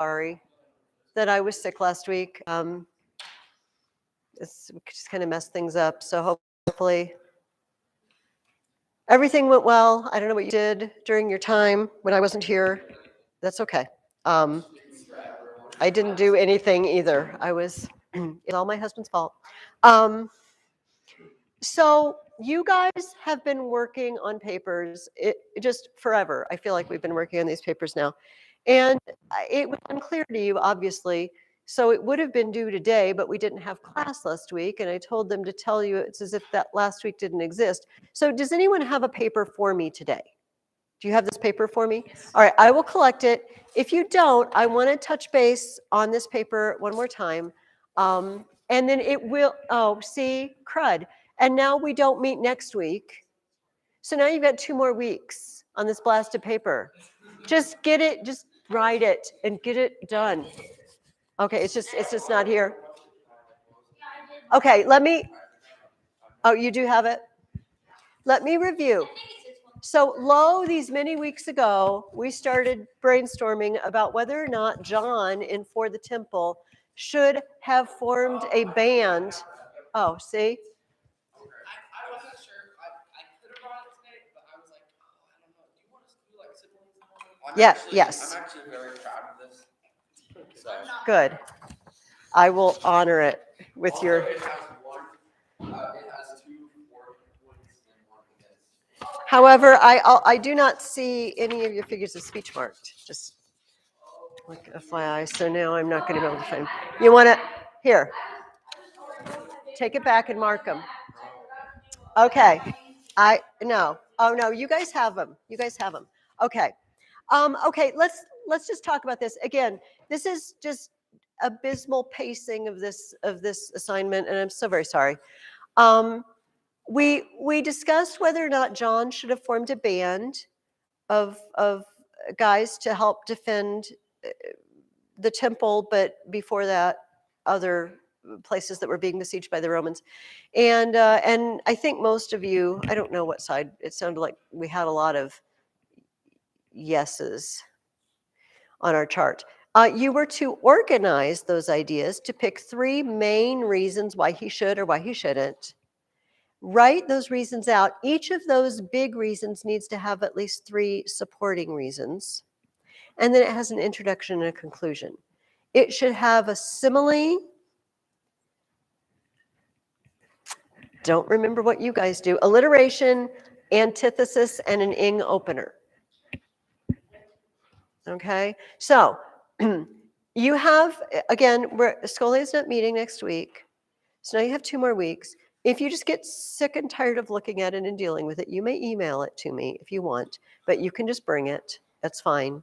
sorry that I was sick last week. It's just kind of messed things up. So hopefully everything went well. I don't know what you did during your time when I wasn't here. That's okay. I didn't do anything either. It's all my husband's fault. So you guys have been working on papers just forever. I feel like we've been working on these papers now. And it was unclear to you, obviously. So it would have been due today, but we didn't have class last week. And I told them to tell you it's as if that last week didn't exist. So does anyone have a paper for me today? Do you have this paper for me? All right, I will collect it. If you don't, I want to touch base on this paper one more time. And then it will, see, crud. And now we don't meet next week. So now you've got 2 more weeks on this blasted paper. Just get it, just write it and get it done. Okay, it's just not here. Okay, oh, you do have it? Let me review. So these many weeks ago, we started brainstorming about whether or not John in For the Temple should have formed a band. Oh, see? I wasn't sure. I could have brought it today, but I was like, oh, I don't know. Do you want us to do like siblings? Yes. I'm actually very proud of this. So. Good. I will honor it with also, your. It has 2 points and 1 against. However, I do not see any of your figures of speech marked. Just like FYI. So now I'm not going to be able to find. You want to here? Take it back and mark them. Okay. No. Oh no, you guys have them. Okay. Okay, let's just talk about this. Again, this is just abysmal pacing of this assignment, and I'm so very sorry. We discussed whether or not John should have formed a band of guys to help defend the temple, but before that, other places that were being besieged by the Romans. And I think most of you, I don't know what side, it sounded like we had a lot of yeses on our chart. You were to organize those ideas to pick 3 main reasons why he should or why he shouldn't. Write those reasons out. Each of those big reasons needs to have at least 3 supporting reasons. And then it has an introduction and a conclusion. It should have a simile. Don't remember what you guys do. Alliteration, antithesis, and an ing opener. Okay, so you have, again, Scolia is not meeting next week. So now you have 2 more weeks. If you just get sick and tired of looking at it and dealing with it, you may email it to me if you want, but you can just bring it. That's fine.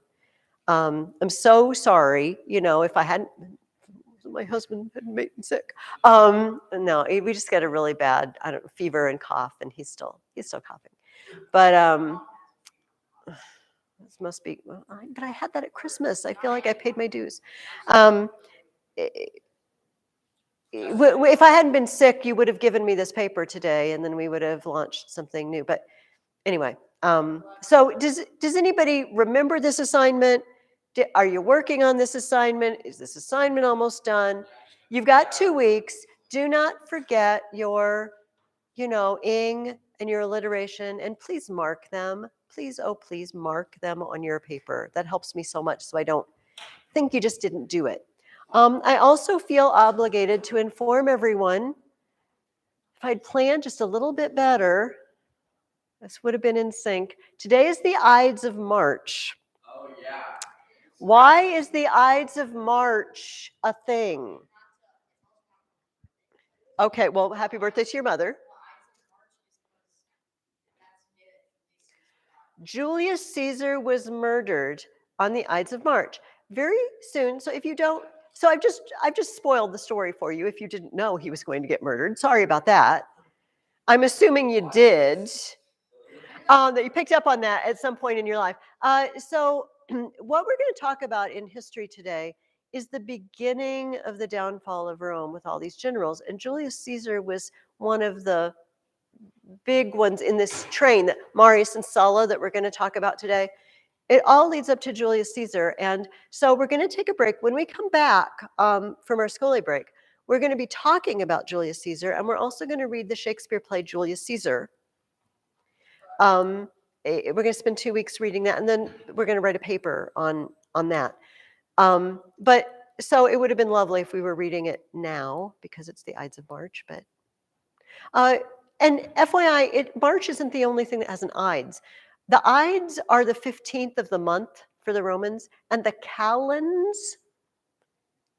I'm so sorry, if my husband hadn't made me sick. No, we just got a really bad, fever and cough, and he's still coughing. But this must be, but I had that at Christmas. I feel like I paid my dues. If I hadn't been sick, you would have given me this paper today, and then we would have launched something new. But anyway, so does anybody remember this assignment? Are you working on this assignment? Is this assignment almost done? You've got 2 weeks. Do not forget your, ing and your alliteration, and please mark them. Please, oh, please mark them on your paper. That helps me so much, so I don't think you just didn't do it. I also feel obligated to inform everyone, if I'd planned just a little bit better, this would have been in sync. Today is the Ides of March. Oh, yeah. Why is the Ides of March a thing? Okay, well, happy birthday to your mother. Julius Caesar was murdered on the Ides of March. Very soon, so if you don't, so I've just spoiled the story for you if you didn't know he was going to get murdered. Sorry about that. I'm assuming you did, that you picked up on that at some point in your life. So what we're going to talk about in history today is the beginning of the downfall of Rome with all these generals. And Julius Caesar was one of the big ones in this train, that Marius and Sulla that we're going to talk about today. It all leads up to Julius Caesar. And so we're going to take a break. When we come back from our schoolie break, we're going to be talking about Julius Caesar, and we're also going to read the Shakespeare play Julius Caesar. We're going to spend 2 weeks reading that, and then we're going to write a paper on that. But so it would have been lovely if we were reading it now because it's the Ides of March. But and FYI, March isn't the only thing that has an Ides. The Ides are the 15th of the month for the Romans, and the Calends,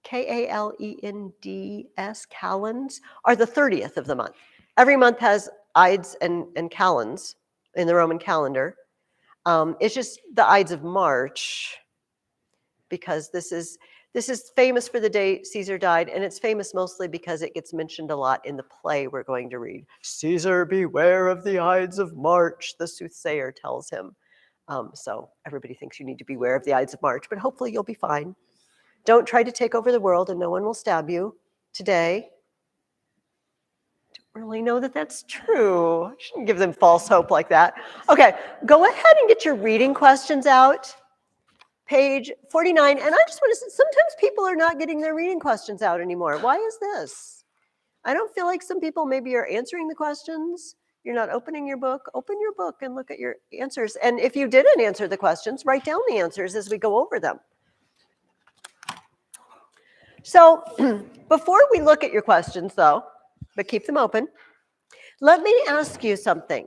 Kalends, Calends, are the 30th of the month. Every month has Ides and Calends in the Roman calendar. It's just the Ides of March because this is famous for the day Caesar died, and it's famous mostly because it gets mentioned a lot in the play we're going to read. Caesar, beware of the Ides of March, the soothsayer tells him. So everybody thinks you need to beware of the Ides of March, but hopefully you'll be fine. Don't try to take over the world and no one will stab you today. Don't really know that that's true. I shouldn't give them false hope like that. Okay, go ahead and get your reading questions out. Page 49, and I just want to say, sometimes people are not getting their reading questions out anymore. Why is this? I don't feel like some people maybe are answering the questions. You're not opening your book. Open your book and look at your answers. And if you didn't answer the questions, write down the answers as we go over them. So before we look at your questions, though, but keep them open, let me ask you something.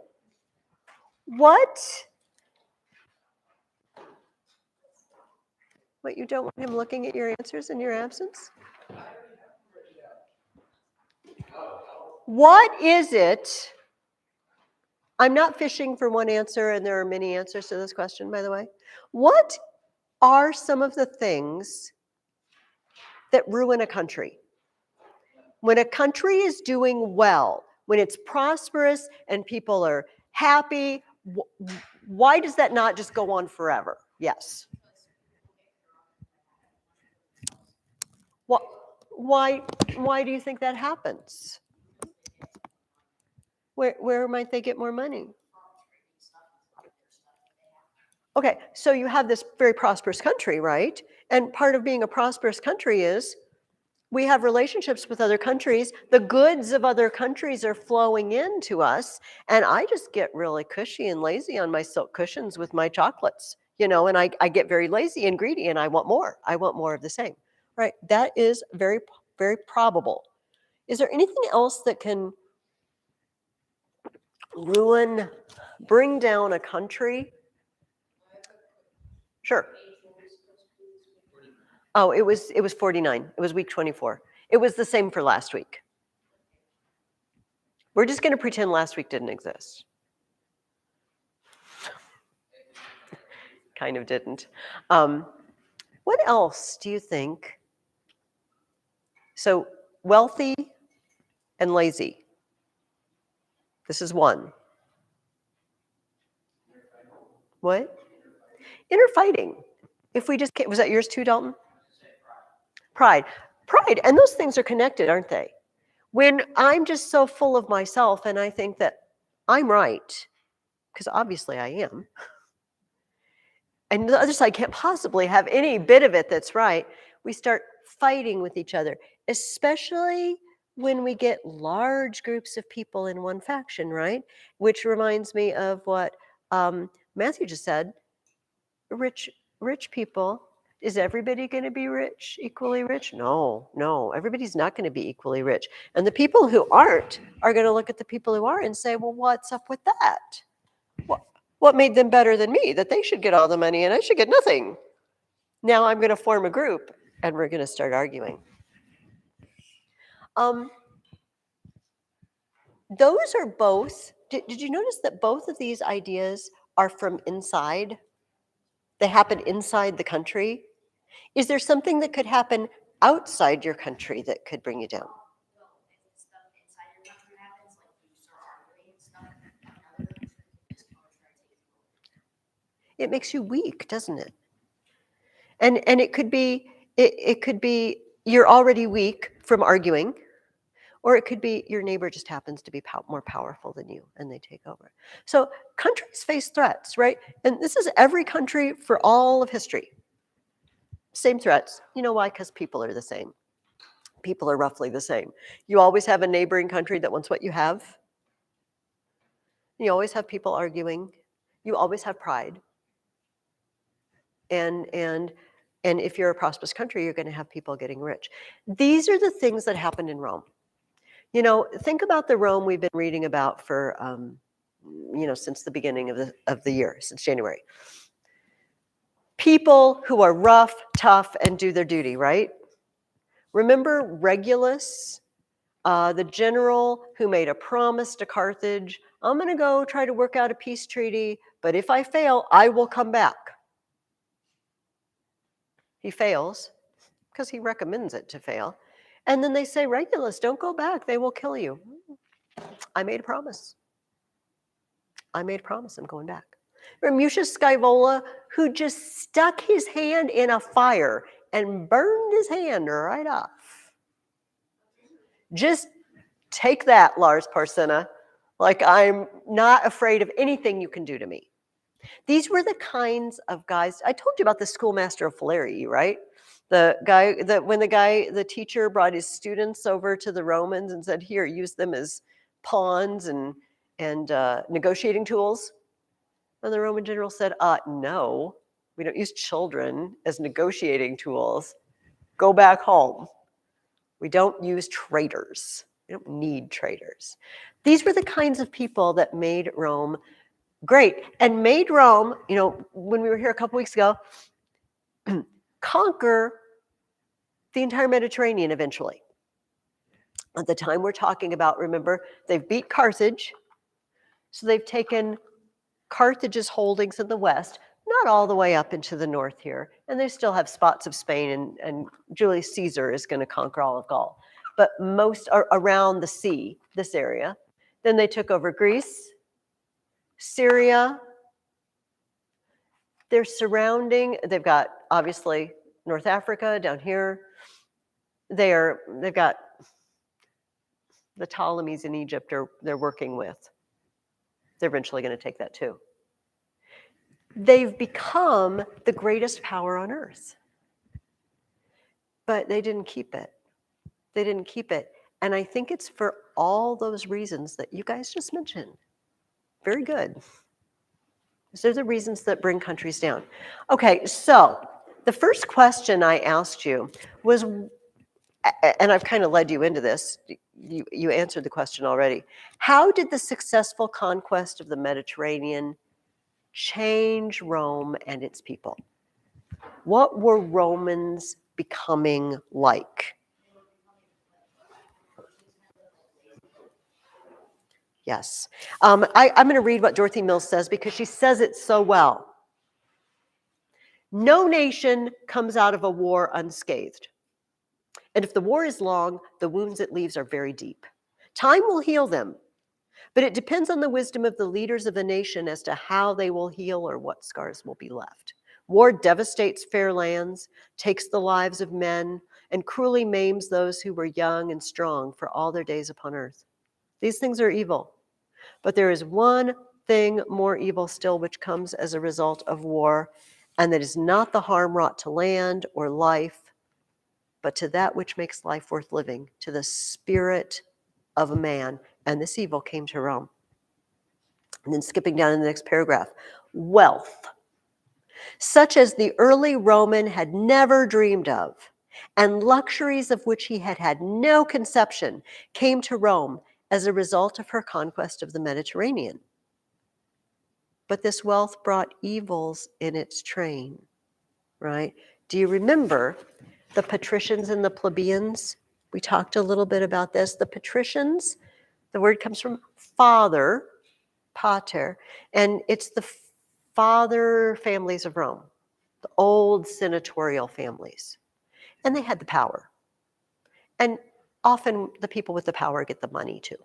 What you don't want him looking at your answers in your absence? What is it? I'm not fishing for one answer, and there are many answers to this question, by the way. What are some of the things that ruin a country? When a country is doing well, when it's prosperous and people are happy, why does that not just go on forever? Yes. Why do you think that happens? Where might they get more money? Okay, so you have this very prosperous country, right? And part of being a prosperous country is we have relationships with other countries. The goods of other countries are flowing into us. And I just get really cushy and lazy on my silk cushions with my chocolates, and I get very lazy and greedy and I want more. I want more of the same, right? That is very, very probable. Is there anything else that can bring down a country? Sure. Oh, it was 49. It was week 24. It was the same for last week. We're just going to pretend last week didn't exist. Kind of didn't. What else do you think? So wealthy and lazy. This is one. What? Inner fighting. If we just was that yours too, Dalton? Pride. And those things are connected, aren't they? When I'm just so full of myself and I think that I'm right, because obviously I am, and the other side can't possibly have any bit of it that's right, we start fighting with each other, especially when we get large groups of people in one faction, right? Which reminds me of what Matthew just said. Rich people. Is everybody going to be rich, equally rich? No, everybody's not going to be equally rich. And the people who aren't are going to look at the people who are and say, well, what's up with that? What made them better than me, that they should get all the money and I should get nothing? Now I'm going to form a group and we're going to start arguing. Those are both, did you notice that both of these ideas are from inside? They happen inside the country. Is there something that could happen outside your country that could bring you down? It makes you weak, doesn't it? And it could be you're already weak from arguing, Or it could be your neighbor just happens to be more powerful than you and they take over. So countries face threats, right? And this is every country for all of history. Same threats. You know why? Because people are the same. People are roughly the same. You always have a neighboring country that wants what you have. You always have people arguing. You always have pride. And if you're a prosperous country, you're going to have people getting rich. These are the things that happened in Rome. You know, think about the Rome we've been reading about for, since the beginning of the year, since January. People who are rough, tough, and do their duty, right? Remember Regulus, the general who made a promise to Carthage, I'm going to go try to work out a peace treaty, but if I fail, I will come back. He fails because he recommends it to fail. And then they say, Regulus, don't go back. They will kill you. I made a promise. I'm going back. Mucius Scaevola, who just stuck his hand in a fire and burned his hand right off. Just take that, Lars Porsena. Like, I'm not afraid of anything you can do to me. These were the kinds of guys. I told you about the schoolmaster of Phalerii, right? When the teacher brought his students over to the Romans and said, here, use them as pawns and negotiating tools. And the Roman general said, no, we don't use children as negotiating tools. Go back home. We don't use traitors. We don't need traitors. These were the kinds of people that made Rome great and made Rome, when we were here a couple weeks ago, conquer the entire Mediterranean eventually. At the time we're talking about, remember, they've beat Carthage. So they've taken Carthage's holdings in the west, not all the way up into the north here. And they still have spots of Spain, and Julius Caesar is going to conquer all of Gaul. But most are around the sea, this area. Then they took over Greece, Syria. They're surrounding, they've got, obviously, North Africa down here. They've got the Ptolemies in Egypt they're working with. They're eventually going to take that too. They've become the greatest power on earth. But they didn't keep it. They didn't keep it. And I think it's for all those reasons that you guys just mentioned. Very good. These are the reasons that bring countries down. Okay, so the first question I asked you was, and I've kind of led you into this, you answered the question already. How did the successful conquest of the Mediterranean change Rome and its people? What were Romans becoming like? Yes. I'm going to read what Dorothy Mills says because she says it so well. No nation comes out of a war unscathed. And if the war is long, the wounds it leaves are very deep. Time will heal them, but it depends on the wisdom of the leaders of the nation as to how they will heal or what scars will be left. War devastates fair lands, takes the lives of men, and cruelly maims those who were young and strong for all their days upon earth. These things are evil, but there is one thing more evil still which comes as a result of war, and that is not the harm wrought to land or life, but to that which makes life worth living, to the spirit of a man. And this evil came to Rome. And then skipping down in the next paragraph, wealth, such as the early Roman had never dreamed of, and luxuries of which he had had no conception, came to Rome as a result of her conquest of the Mediterranean. But this wealth brought evils in its train, right? Do you remember the patricians and the plebeians? We talked a little bit about this. The patricians, the word comes from father, pater, and it's the father families of Rome, the old senatorial families. And they had the power. And often the people with the power get the money too.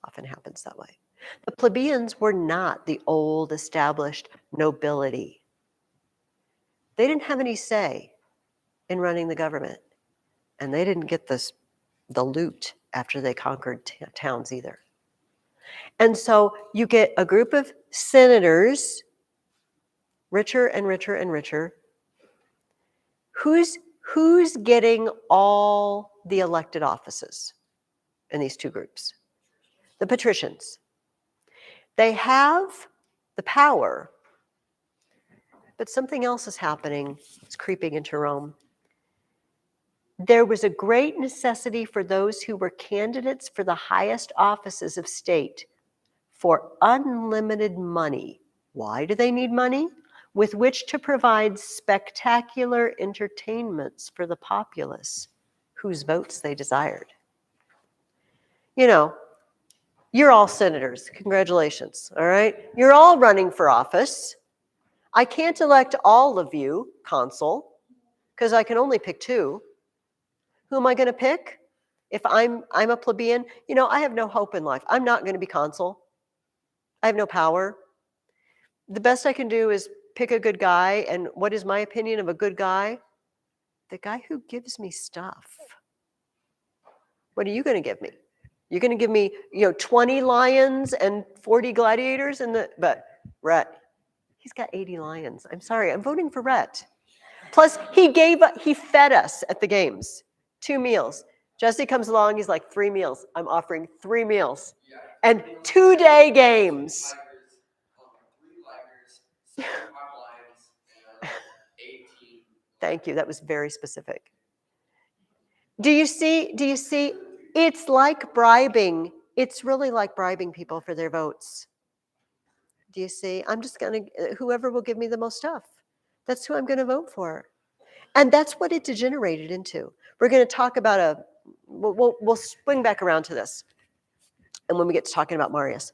Often happens that way. The plebeians were not the old established nobility. They didn't have any say in running the government. And they didn't get this the loot after they conquered towns either. And so you get a group of senators, richer and richer and richer. Who's getting all the elected offices in these two groups? The patricians. They have the power, but something else is happening. It's creeping into Rome. There was a great necessity for those who were candidates for the highest offices of state for unlimited money. Why do they need money? With which to provide spectacular entertainments for the populace whose votes they desired. You know, you're all senators. Congratulations, all right? You're all running for office. I can't elect all of you consul because I can only pick two. Who am I going to pick? If I'm a plebeian, I have no hope in life. I'm not going to be consul. I have no power. The best I can do is pick a good guy. And what is my opinion of a good guy? The guy who gives me stuff. What are you going to give me? You're going to give me, 20 lions and 40 gladiators but Rhett, he's got 80 lions. I'm sorry, I'm voting for Rhett. Plus, he fed us at the games, 2 meals. Jesse comes along, he's like, 3 meals. I'm offering 3 meals. Yeah. And 2-day games. 3 lighters, 7 lions, and 18. Thank you, that was very specific. Do you see? It's like bribing. It's really like bribing people for their votes. Do you see? I'm just going to, whoever will give me the most stuff, that's who I'm going to vote for. And that's what it degenerated into. We're going to talk about we'll swing back around to this. And when we get to talking about Marius.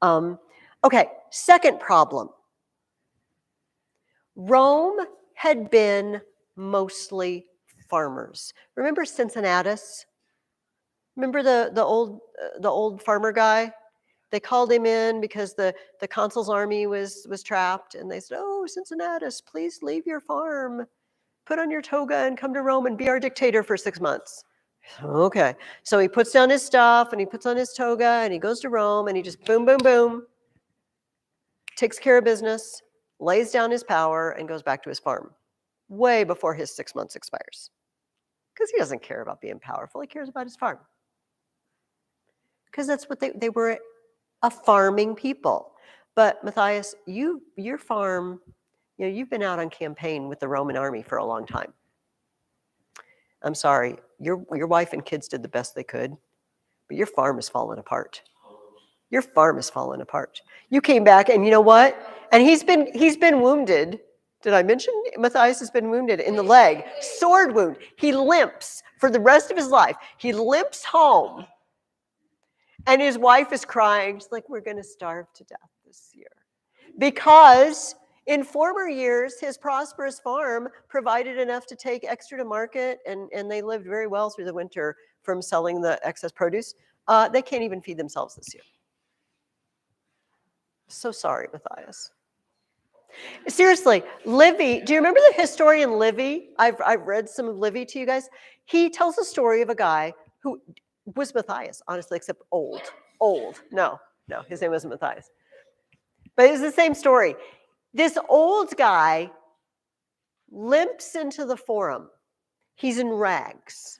Okay, second problem. Rome had been mostly farmers. Remember Cincinnatus? Remember the old farmer guy? They called him in because the consul's army was trapped, and they said, "Oh, Cincinnatus, please leave your farm, put on your toga, and come to Rome and be our dictator for 6 months." Okay, so he puts down his stuff and he puts on his toga and he goes to Rome and he just boom, boom, boom, takes care of business, lays down his power, and goes back to his farm way before his 6 months expires. Because he doesn't care about being powerful, he cares about his farm. Because that's what they were, a farming people. But Matthias, your farm, you've been out on campaign with the Roman army for a long time. I'm sorry, your wife and kids did the best they could, but your farm has fallen apart. Your farm has fallen apart. You came back, and you know what? And he's been wounded. Did I mention Matthias has been wounded in the leg? Sword wound. He limps for the rest of his life. He limps home. And his wife is crying. She's like, "We're going to starve to death this year." Because in former years, his prosperous farm provided enough to take extra to market, and they lived very well through the winter from selling the excess produce. They can't even feed themselves this year. So sorry, Matthias. Seriously, Livy, do you remember the historian Livy? I've read some of Livy to you guys. He tells a story of a guy who was Matthias, honestly, except old. No, his name wasn't Matthias. But it's the same story. This old guy limps into the forum. He's in rags,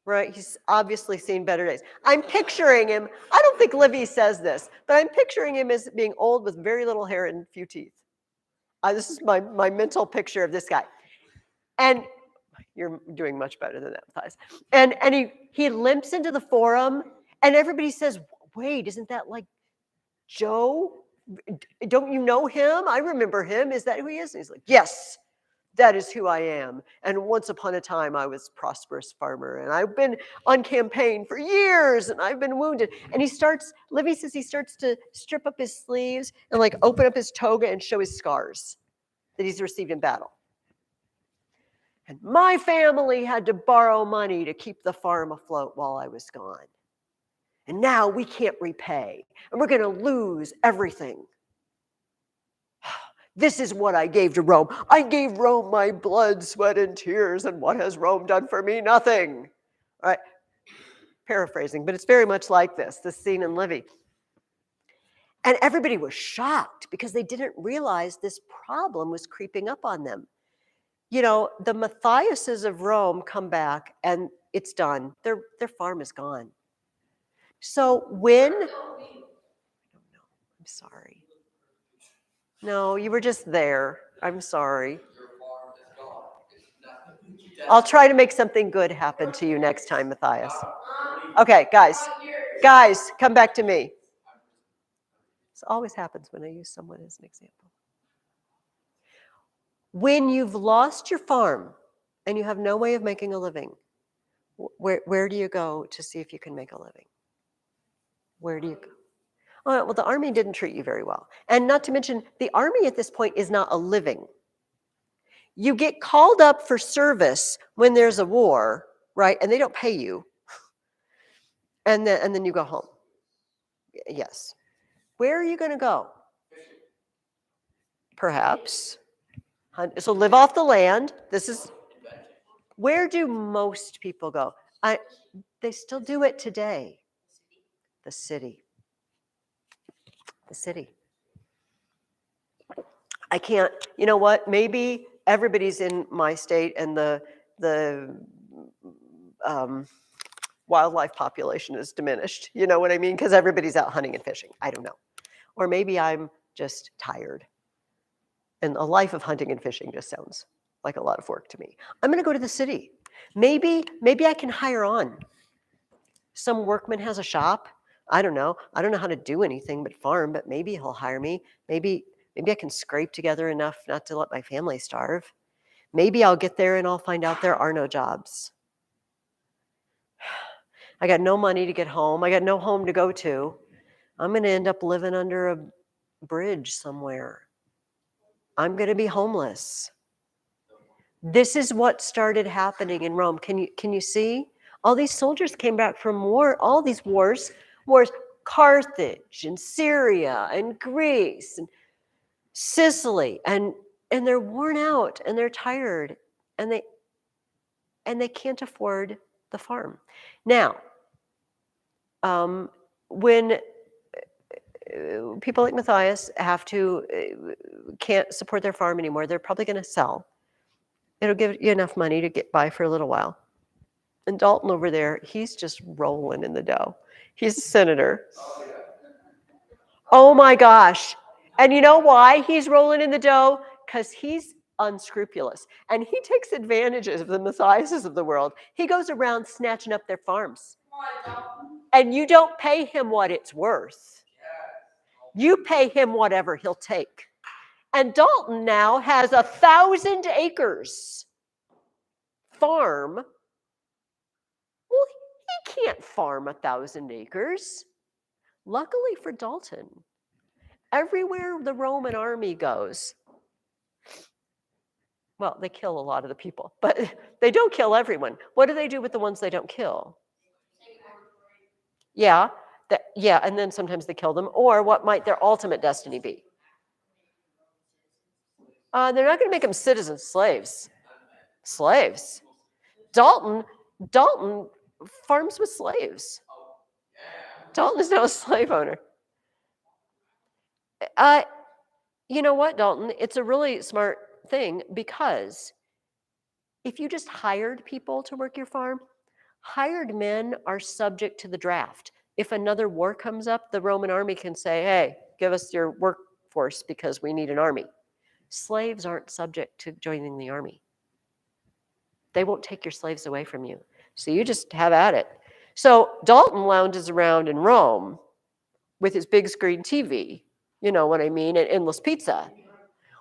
right? He's obviously seen better days. I'm picturing him. I don't think Livy says this, but I'm picturing him as being old with very little hair and few teeth. This is my mental picture of this guy. And you're doing much better than that, Matthias. And he limps into the forum, and everybody says, "Wait, isn't that like Joe? Don't you know him? I remember him. Is that who he is?" And he's like, "Yes, that is who I am. And once upon a time, I was a prosperous farmer, and I've been on campaign for years, and I've been wounded." And Livy says he starts to strip up his sleeves and like open up his toga and show his scars that he's received in battle. "And my family had to borrow money to keep the farm afloat while I was gone. And now we can't repay, and we're going to lose everything. This is what I gave to Rome. I gave Rome my blood, sweat, and tears, and what has Rome done for me? Nothing." All right. paraphrasing, but it's very much like this scene in Livy. And everybody was shocked because they didn't realize this problem was creeping up on them. The Matthiases of Rome come back and it's done. Their farm is gone. So when, I don't know, I'm sorry. No, you were just there. I'm sorry. I'll try to make something good happen to you next time, Matthias. Okay, guys, come back to me. This always happens when I use someone as an example. When you've lost your farm and you have no way of making a living, where do you go to see if you can make a living? Where do you go? Oh, well, the army didn't treat you very well. And not to mention, the army at this point is not a living. You get called up for service when there's a war, right? And they don't pay you. And then you go home. Yes. Where are you going to go? Perhaps. So live off the land. Where do most people go? They still do it today. The city. The city. I can't, you know what? Maybe everybody's in my state and the wildlife population is diminished. You know what I mean? Because everybody's out hunting and fishing. I don't know. Or maybe I'm just tired. And a life of hunting and fishing just sounds like a lot of work to me. I'm going to go to the city. Maybe I can hire on. Some workman has a shop. I don't know how to do anything but farm, but maybe he'll hire me. Maybe I can scrape together enough not to let my family starve. Maybe I'll get there and I'll find out there are no jobs. I got no money to get home. I got no home to go to. I'm going to end up living under a bridge somewhere. I'm going to be homeless. This is what started happening in Rome. Can you see? All these soldiers came back from war, all these wars, Carthage and Syria and Greece and Sicily, and they're worn out and they're tired and they can't afford the farm. Now, when people like Matthias can't support their farm anymore, they're probably going to sell. It'll give you enough money to get by for a little while. And Dalton over there, he's just rolling in the dough. He's a senator. Oh my gosh. And you know why he's rolling in the dough? Because he's unscrupulous. And he takes advantages of the Matthiases of the world. He goes around snatching up their farms. And you don't pay him what it's worth. You pay him whatever he'll take. And Dalton now has 1,000 acres farm. Well, he can't farm 1,000 acres. Luckily for Dalton, everywhere the Roman army goes, well, they kill a lot of the people, but they don't kill everyone. What do they do with the ones they don't kill? Yeah, and then sometimes they kill them. Or what might their ultimate destiny be? They're not going to make them citizens, slaves. Slaves. Dalton farms with slaves. Dalton is now a slave owner. You know what, Dalton? It's a really smart thing, because if you just hired people to work your farm, hired men are subject to the draft. If another war comes up, the Roman army can say, hey, give us your workforce because we need an army. Slaves aren't subject to joining the army. They won't take your slaves away from you. So you just have at it. So Dalton lounges around in Rome with his big screen TV, you know what I mean, and endless pizza,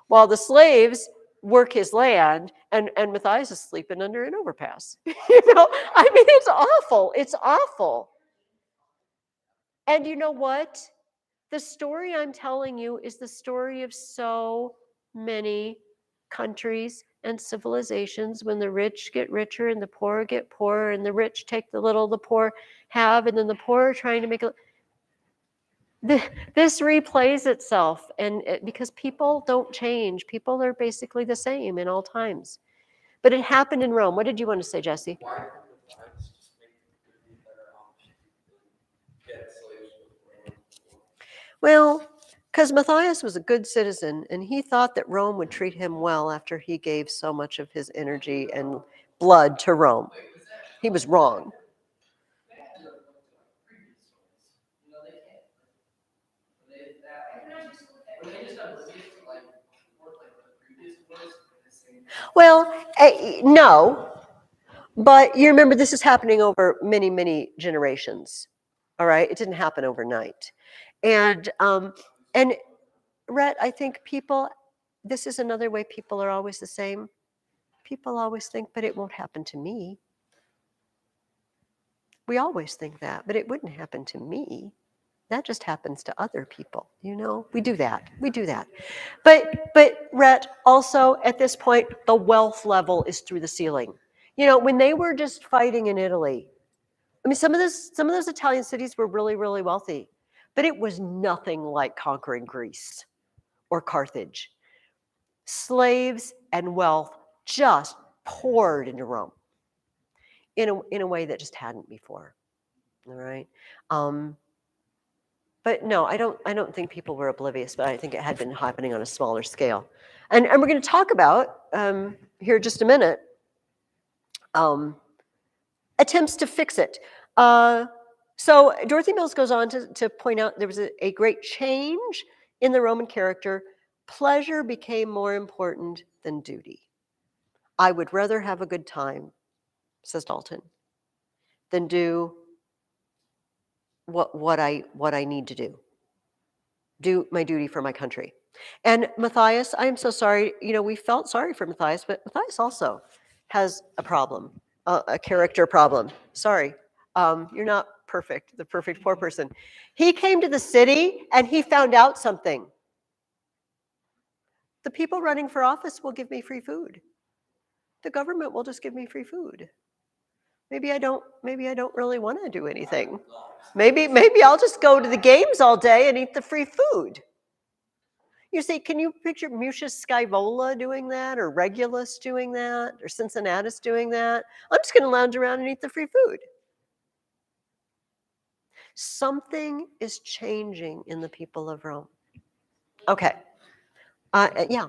while the slaves work his land, and Matthias is sleeping under an overpass. I mean, it's awful. It's awful. And you know what? The story I'm telling you is the story of so many countries and civilizations, when the rich get richer and the poor get poorer, and the rich take the little the poor have, and then the poor are trying to make it. This replays itself, and because people don't change. People are basically the same in all times. But it happened in Rome. What did you want to say, Jesse? Well, because Matthias was a good citizen, and he thought that Rome would treat him well after he gave so much of his energy and blood to Rome. Wait, was that? He was wrong. They had to look to like previous stories. You know, they can't. They that when they just oblivious to like what like the previous was the same. Well, no, but you remember this is happening over many, many generations. All right, it didn't happen overnight, and Rhett, I think people. This is another way people are always the same. People always think, but it won't happen to me. We always think that, but it wouldn't happen to me. That just happens to other people, you know? We do that. We do that. But Rhett, also at this point, the wealth level is through the ceiling. You know, when they were just fighting in Italy, I mean, some of those Italian cities were really, really wealthy, but it was nothing like conquering Greece or Carthage. Slaves and wealth just poured into Rome in a way that just hadn't before. All right. But no, I don't think people were oblivious, but I think it had been happening on a smaller scale. And we're going to talk about here in just a minute attempts to fix it. So Dorothy Mills goes on to point out there was a great change in the Roman character. Pleasure became more important than duty. I would rather have a good time, says Dalton, than do what I need to do my duty for my country. And Matthias, I am so sorry. You know, we felt sorry for Matthias, but Matthias also has a problem, a character problem. Sorry, you're not perfect, the perfect poor person. He came to the city and he found out something. The people running for office will give me free food. The government will just give me free food. Maybe I don't really want to do anything. Maybe I'll just go to the games all day and eat the free food. You see, can you picture Mucius Scaevola doing that, or Regulus doing that, or Cincinnatus doing that? I'm just going to lounge around and eat the free food. Something is changing in the people of Rome. Okay. Yeah.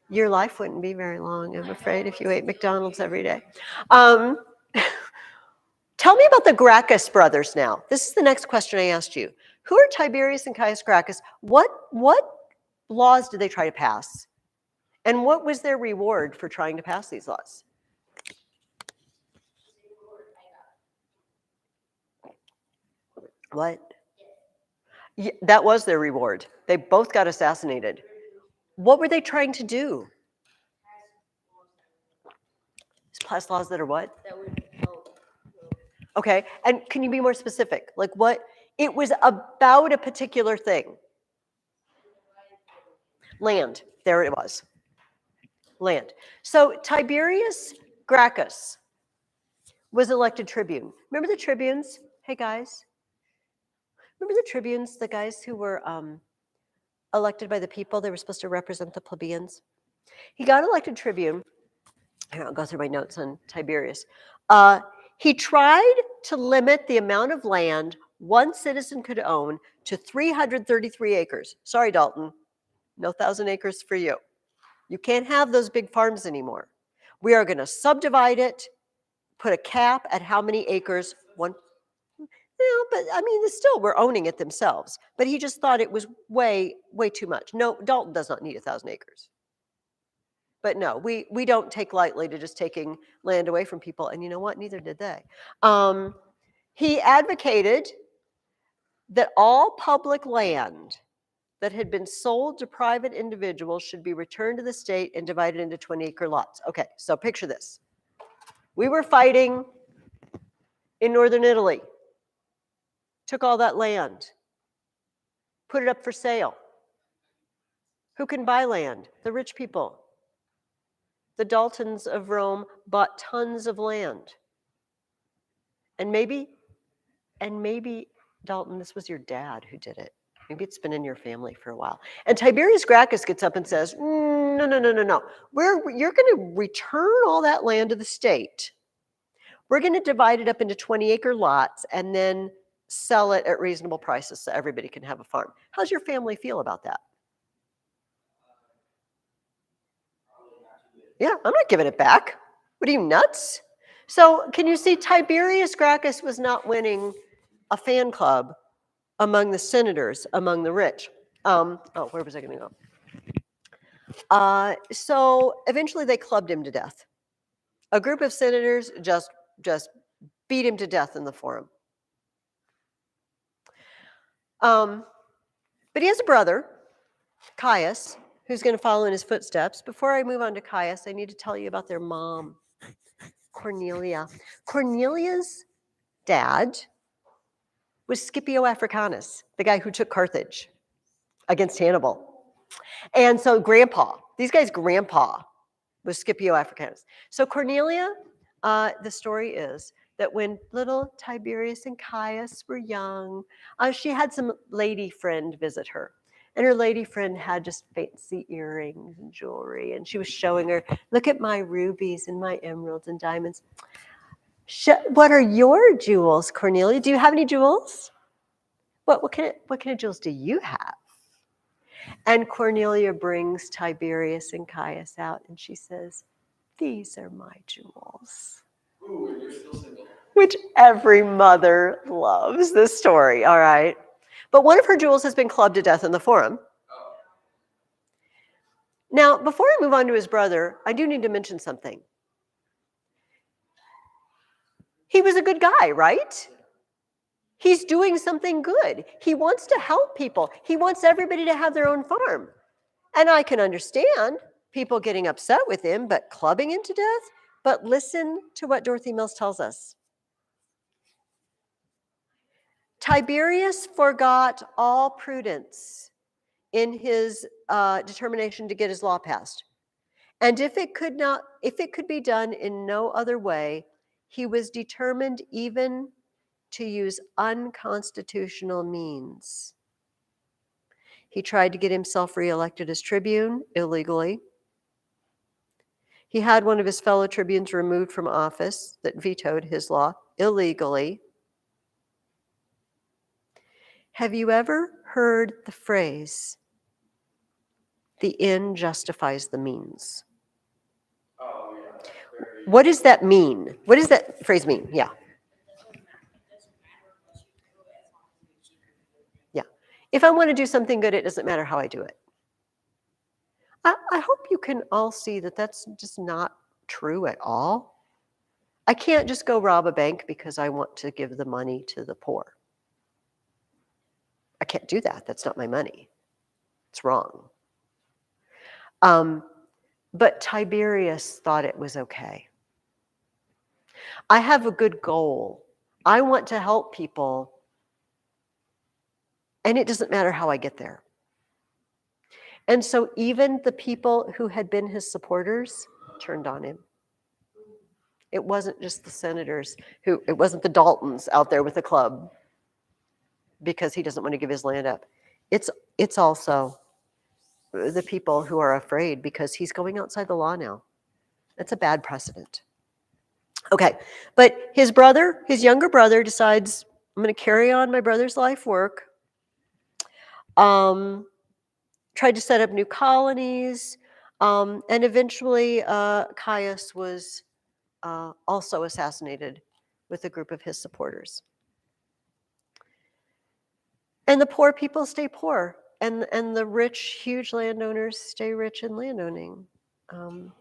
Your life wouldn't be very long, I'm afraid, if you ate McDonald's every day. Tell me about the Gracchus brothers now. This is the next question I asked you. Who are Tiberius and Caius Gracchus? What laws did they try to pass? And what was their reward for trying to pass these laws? What? Yeah, that was their reward. They both got assassinated. What were they trying to do? Pass laws that are what? That would help. Okay, and can you be more specific? Like what? It was about a particular thing. Land. There it was. Land. So Tiberius Gracchus was elected tribune. Remember the tribunes? Hey guys. Remember the tribunes, the guys who were elected by the people? They were supposed to represent the plebeians. He got elected tribune. Here, I'll go through my notes on Tiberius. He tried to limit the amount of land one citizen could own to 333 acres. Sorry, Dalton, no 1,000 acres for you. You can't have those big farms anymore. We are going to subdivide it, put a cap at how many acres one. But I mean, still, we're owning it themselves. But he just thought it was way too much. No, Dalton does not need 1,000 acres. But no, we don't take lightly to just taking land away from people. And you know what? Neither did they. He advocated that all public land that had been sold to private individuals should be returned to the state and divided into 20-acre lots. Okay, so picture this. We were fighting in northern Italy, took all that land, put it up for sale. Who can buy land? The rich people. The Daltons of Rome bought tons of land. And maybe, Dalton, this was your dad who did it. Maybe it's been in your family for a while. And Tiberius Gracchus gets up and says, no. You're going to return all that land to the state. We're going to divide it up into 20-acre lots and then sell it at reasonable prices so everybody can have a farm. How's your family feel about that? Yeah, I'm not giving it back. What are you, nuts? So can you see Tiberius Gracchus was not winning a fan club among the senators, among the rich. Where was I going to go? So eventually they clubbed him to death. A group of senators just beat him to death in the forum. But he has a brother, Caius, who's going to follow in his footsteps. Before I move on to Caius, I need to tell you about their mom, Cornelia. Cornelia's dad was Scipio Africanus, the guy who took Carthage against Hannibal. And so these guys' grandpa was Scipio Africanus. So Cornelia, the story is that when little Tiberius and Caius were young, she had some lady friend visit her. And her lady friend had just fancy earrings and jewelry. And she was showing her, look at my rubies and my emeralds and diamonds. What are your jewels, Cornelia? Do you have any jewels? What kind of jewels do you have? And Cornelia brings Tiberius and Caius out and she says, these are my jewels. Ooh, and you're still single. Which every mother loves this story, all right? But one of her jewels has been clubbed to death in the forum. Oh. Now, before I move on to his brother, I do need to mention something. He was a good guy, right? He's doing something good. He wants to help people. He wants everybody to have their own farm. And I can understand people getting upset with him, but clubbing him to death? But listen to what Dorothy Mills tells us. Tiberius forgot all prudence in his determination to get his law passed. And if it could be done in no other way, he was determined even to use unconstitutional means. He tried to get himself reelected as tribune illegally. He had one of his fellow tribunes removed from office that vetoed his law illegally. Have you ever heard the phrase, the end justifies the means? Oh, yeah. What does that mean? What does that phrase mean? Yeah. Yeah. If I want to do something good, it doesn't matter how I do it. I hope you can all see that that's just not true at all. I can't just go rob a bank because I want to give the money to the poor. I can't do that. That's not my money. It's wrong. But Tiberius thought it was okay. I have a good goal. I want to help people, and it doesn't matter how I get there. And so even the people who had been his supporters turned on him. It wasn't just the senators it wasn't the Daltons out there with the club because he doesn't want to give his land up. It's also the people who are afraid because he's going outside the law now. That's a bad precedent. Okay, but his younger brother decides, I'm going to carry on my brother's life work. Tried to set up new colonies, and eventually Caius was also assassinated with a group of his supporters. And the poor people stay poor, and the rich, huge landowners stay rich in landowning. And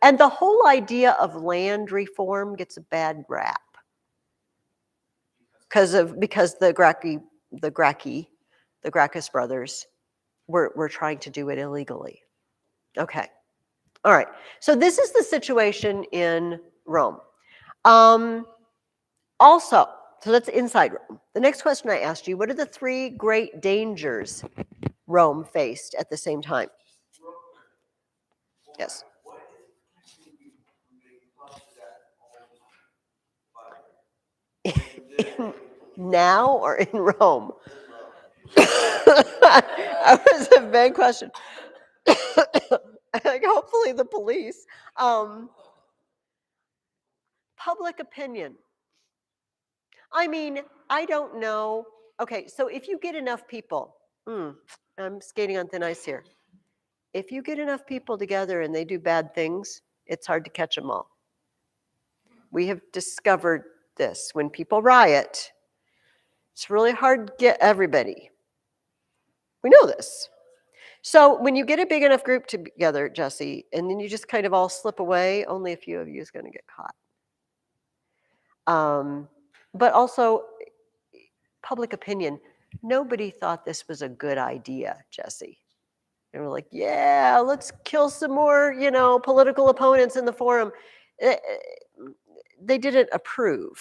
the whole idea of land reform gets a bad rap because the Gracchus brothers were trying to do it illegally. Okay. All right. So this is the situation in Rome. Also, so that's inside Rome. The next question I asked you, what are the 3 great dangers Rome faced at the same time? Yes. Now or in Rome? That was a big question. Hopefully the police. Public opinion. I mean, I don't know. Okay, so if you get enough people, I'm skating on thin ice here. If you get enough people together and they do bad things, it's hard to catch them all. We have discovered this. When people riot, it's really hard to get everybody. We know this. So when you get a big enough group together, Jesse, and then you just kind of all slip away, only a few of you is going to get caught. But also, public opinion. Nobody thought this was a good idea, Jesse. They were like, yeah, let's kill some more, political opponents in the forum. They didn't approve.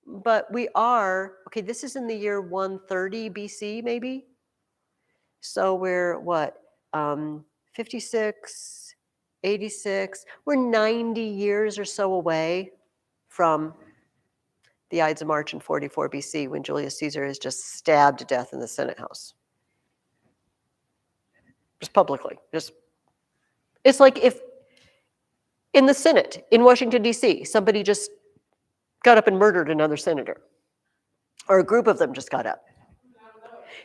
But we are, okay, this is in the year 130 BC, maybe. So we're what? 56, 86. We're 90 years or so away from the Ides of March in 44 BC when Julius Caesar is just stabbed to death in the Senate house. Just publicly. It's like if in the Senate in Washington, D.C., somebody just got up and murdered another senator, or a group of them just got up.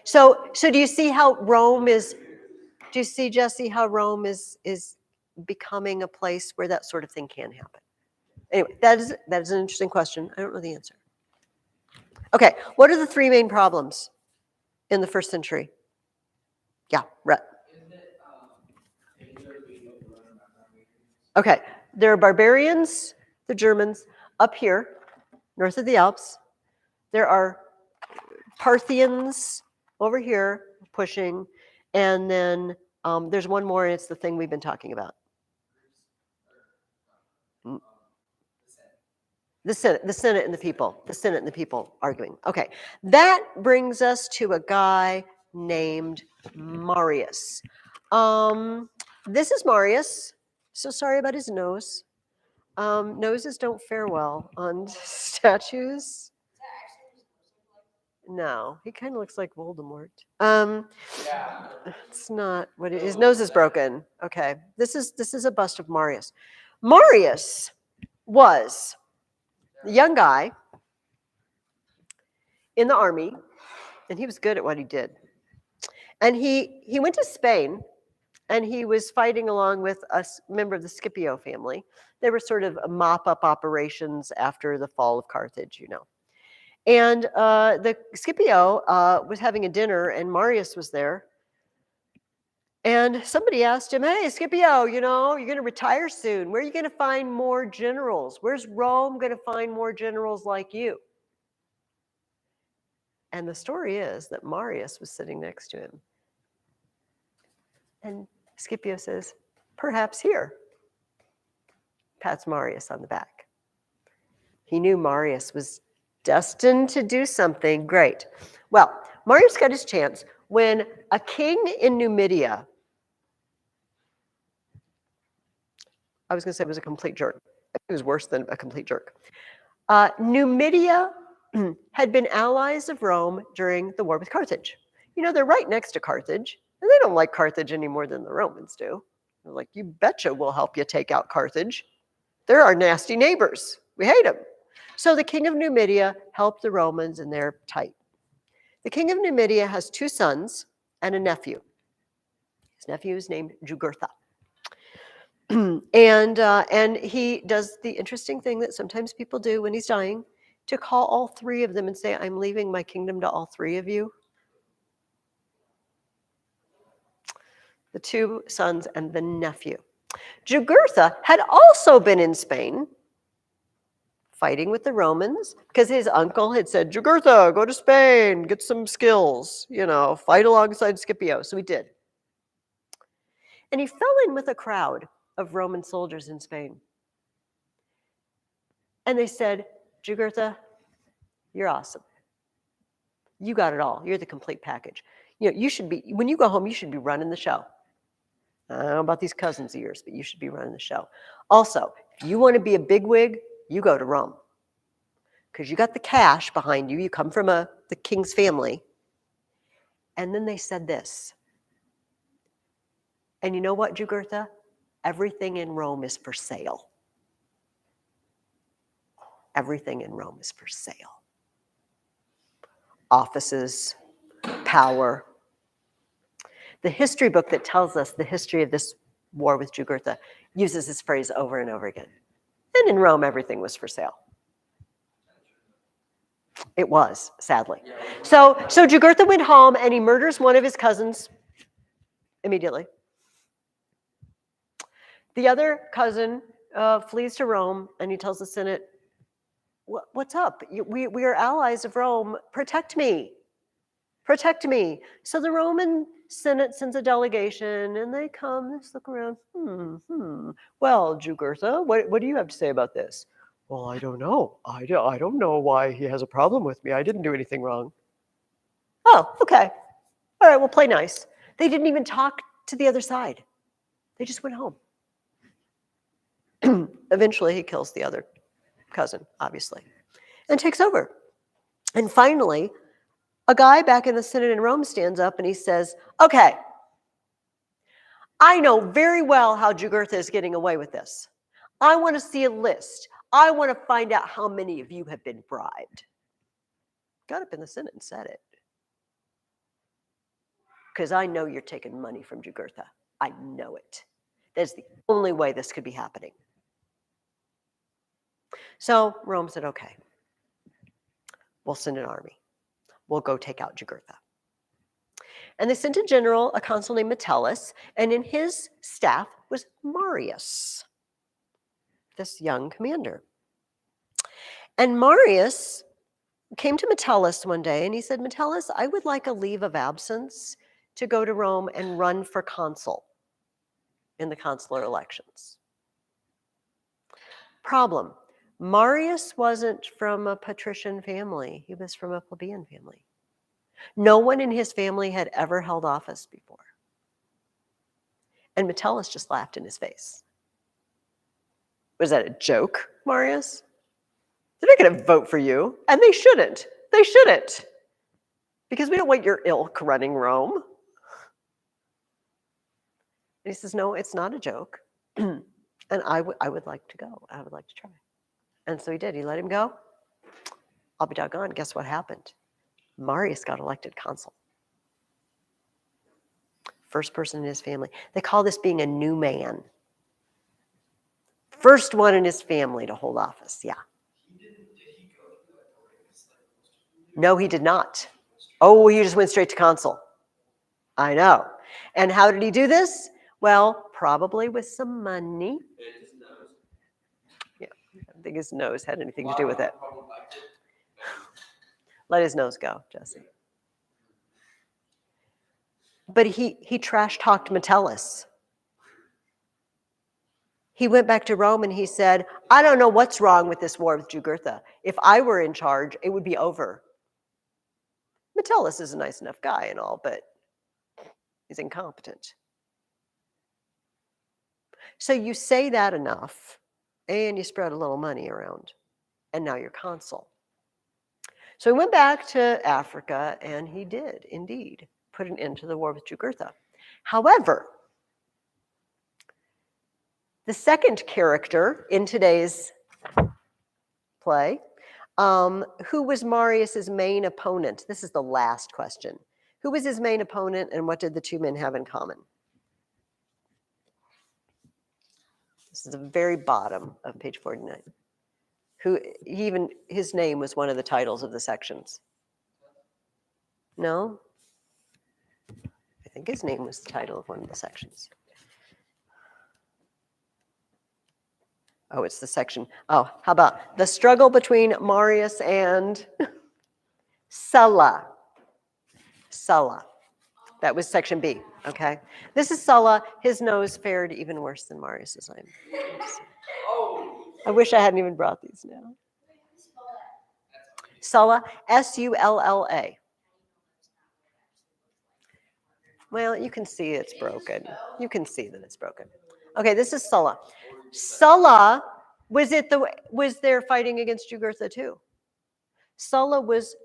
So do you see how Rome is? Do you see, Jesse, how Rome is becoming a place where that sort of thing can happen? Anyway, that is an interesting question. I don't know the answer. Okay, what are the three main problems in the first century? Yeah, Rhett. Okay, there are barbarians, the Germans, up here, north of the Alps. There are Parthians over here pushing, and then there's one more, and it's the thing we've been talking about. The Senate and the people arguing. Okay, that brings us to a guy named Marius. This is Marius. So sorry about his nose. Noses don't fare well on statues. No, he kind of looks like Voldemort. It's not what his nose is broken. Okay, this is a bust of Marius. Marius was a young guy in the army, and he was good at what he did. And he went to Spain, and he was fighting along with a member of the Scipio family. They were sort of mop-up operations after the fall of Carthage, And the Scipio was having a dinner, and Marius was there. And somebody asked him, hey, Scipio, you're going to retire soon. Where are you going to find more generals? Where's Rome going to find more generals like you? And the story is that Marius was sitting next to him. And Scipio says, perhaps here. Pats Marius on the back. He knew Marius was destined to do something great. Well, Marius got his chance when a king in Numidia, I was going to say was a complete jerk. He was worse than a complete jerk. Numidia had been allies of Rome during the war with Carthage. They're right next to Carthage, and they don't like Carthage any more than the Romans do. They're like, you betcha we'll help you take out Carthage. They're our nasty neighbors. We hate them. So the king of Numidia helped the Romans, and they're tight. The king of Numidia has two sons and a nephew. His nephew is named Jugurtha. And he does the interesting thing that sometimes people do when he's dying, to call all three of them and say, I'm leaving my kingdom to all three of you. The two sons and the nephew. Jugurtha had also been in Spain fighting with the Romans because his uncle had said, Jugurtha, go to Spain, get some skills, fight alongside Scipio. So he did. And he fell in with a crowd of Roman soldiers in Spain. And they said, Jugurtha, you're awesome. You got it all. You're the complete package. You should be, when you go home, you should be running the show. I don't know about these cousins of yours, but you should be running the show. Also, if you want to be a bigwig, you go to Rome. Because you got the cash behind you. You come from the king's family. And then they said this. And you know what, Jugurtha? Everything in Rome is for sale. Everything in Rome is for sale. Offices, power. The history book that tells us the history of this war with Jugurtha uses this phrase over and over again. And in Rome, everything was for sale. It was, sadly. So Jugurtha went home and he murders one of his cousins immediately. The other cousin flees to Rome and he tells the Senate, what's up? We are allies of Rome. Protect me. Protect me. So the Roman Senate sends a delegation and they come, they just look around. Well, Jugurtha, what do you have to say about this? Well, I don't know. I don't know why he has a problem with me. I didn't do anything wrong. Oh, okay. All right, we'll play nice. They didn't even talk to the other side. They just went home. Eventually, he kills the other cousin, obviously, and takes over. And finally, a guy back in the Senate in Rome stands up and he says, okay, I know very well how Jugurtha is getting away with this. I want to see a list. I want to find out how many of you have been bribed. Got up in the Senate and said it. Because I know you're taking money from Jugurtha. I know it. That's the only way this could be happening. So Rome said, okay, we'll send an army. We'll go take out Jugurtha. And they sent a general, a consul named Metellus, and in his staff was Marius, this young commander. And Marius came to Metellus one day and he said, Metellus, I would like a leave of absence to go to Rome and run for consul in the consular elections. Problem, Marius wasn't from a patrician family. He was from a plebeian family. No one in his family had ever held office before. And Metellus just laughed in his face. Was that a joke, Marius? They're not going to vote for you. And they shouldn't. They shouldn't. Because we don't want your ilk running Rome. And he says, no, it's not a joke. And I would like to go. I would like to try. And so he did. He let him go. I'll be doggone. Guess what happened? Marius got elected consul. First person in his family. They call this being a new man. First one in his family to hold office. Yeah. No, he did not. Oh, he just went straight to consul. I know. And how did he do this? Well, probably with some money. Yeah, I don't think his nose had anything to do with it. Let his nose go, Jesse. But he trash-talked Metellus. He went back to Rome and he said, I don't know what's wrong with this war with Jugurtha. If I were in charge, it would be over. Metellus is a nice enough guy and all, but he's incompetent. So you say that enough, and you spread a little money around, and now you're consul. So he went back to Africa, and he did indeed put an end to the war with Jugurtha. However, the second character in today's play, who was Marius's main opponent? This is the last question. Who was his main opponent, and what did the two men have in common? This is the very bottom of page 49. His name was one of the titles of the sections. No? I think his name was the title of one of the sections. Oh, it's the section. Oh, how about the struggle between Marius and Sulla? Sulla. That was section B, okay? This is Sulla. His nose fared even worse than Marius's. I wish I hadn't even brought these now. Sulla, S-U-L-L-A. Well, you can see it's broken. You can see that it's broken. Okay, this is Sulla. Sulla was there fighting against Jugurtha too. Sulla was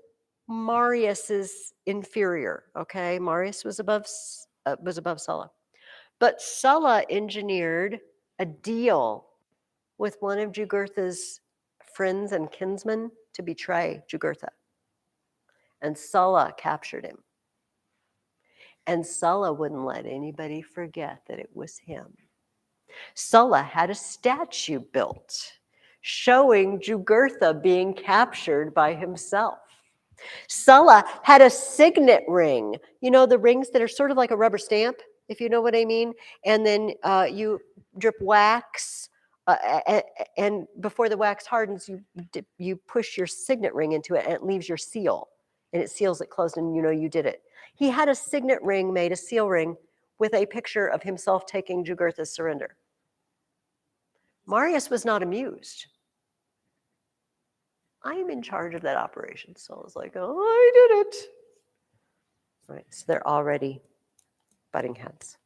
Marius's inferior. Okay, Marius was above Sulla, but Sulla engineered a deal with one of Jugurtha's friends and kinsmen to betray Jugurtha. And Sulla captured him. And Sulla wouldn't let anybody forget that it was him. Sulla had a statue built showing Jugurtha being captured by himself. Sulla had a signet ring, you know, the rings that are sort of like a rubber stamp, if you know what I mean. And then you drip wax, and before the wax hardens, you push your signet ring into it, and it leaves your seal, and it seals it closed, and you know you did it. He had a signet ring made, a seal ring, with a picture of himself taking Jugurtha's surrender. Marius was not amused. I am in charge of that operation. So I was like, oh, I did it. All right, so they're already butting heads.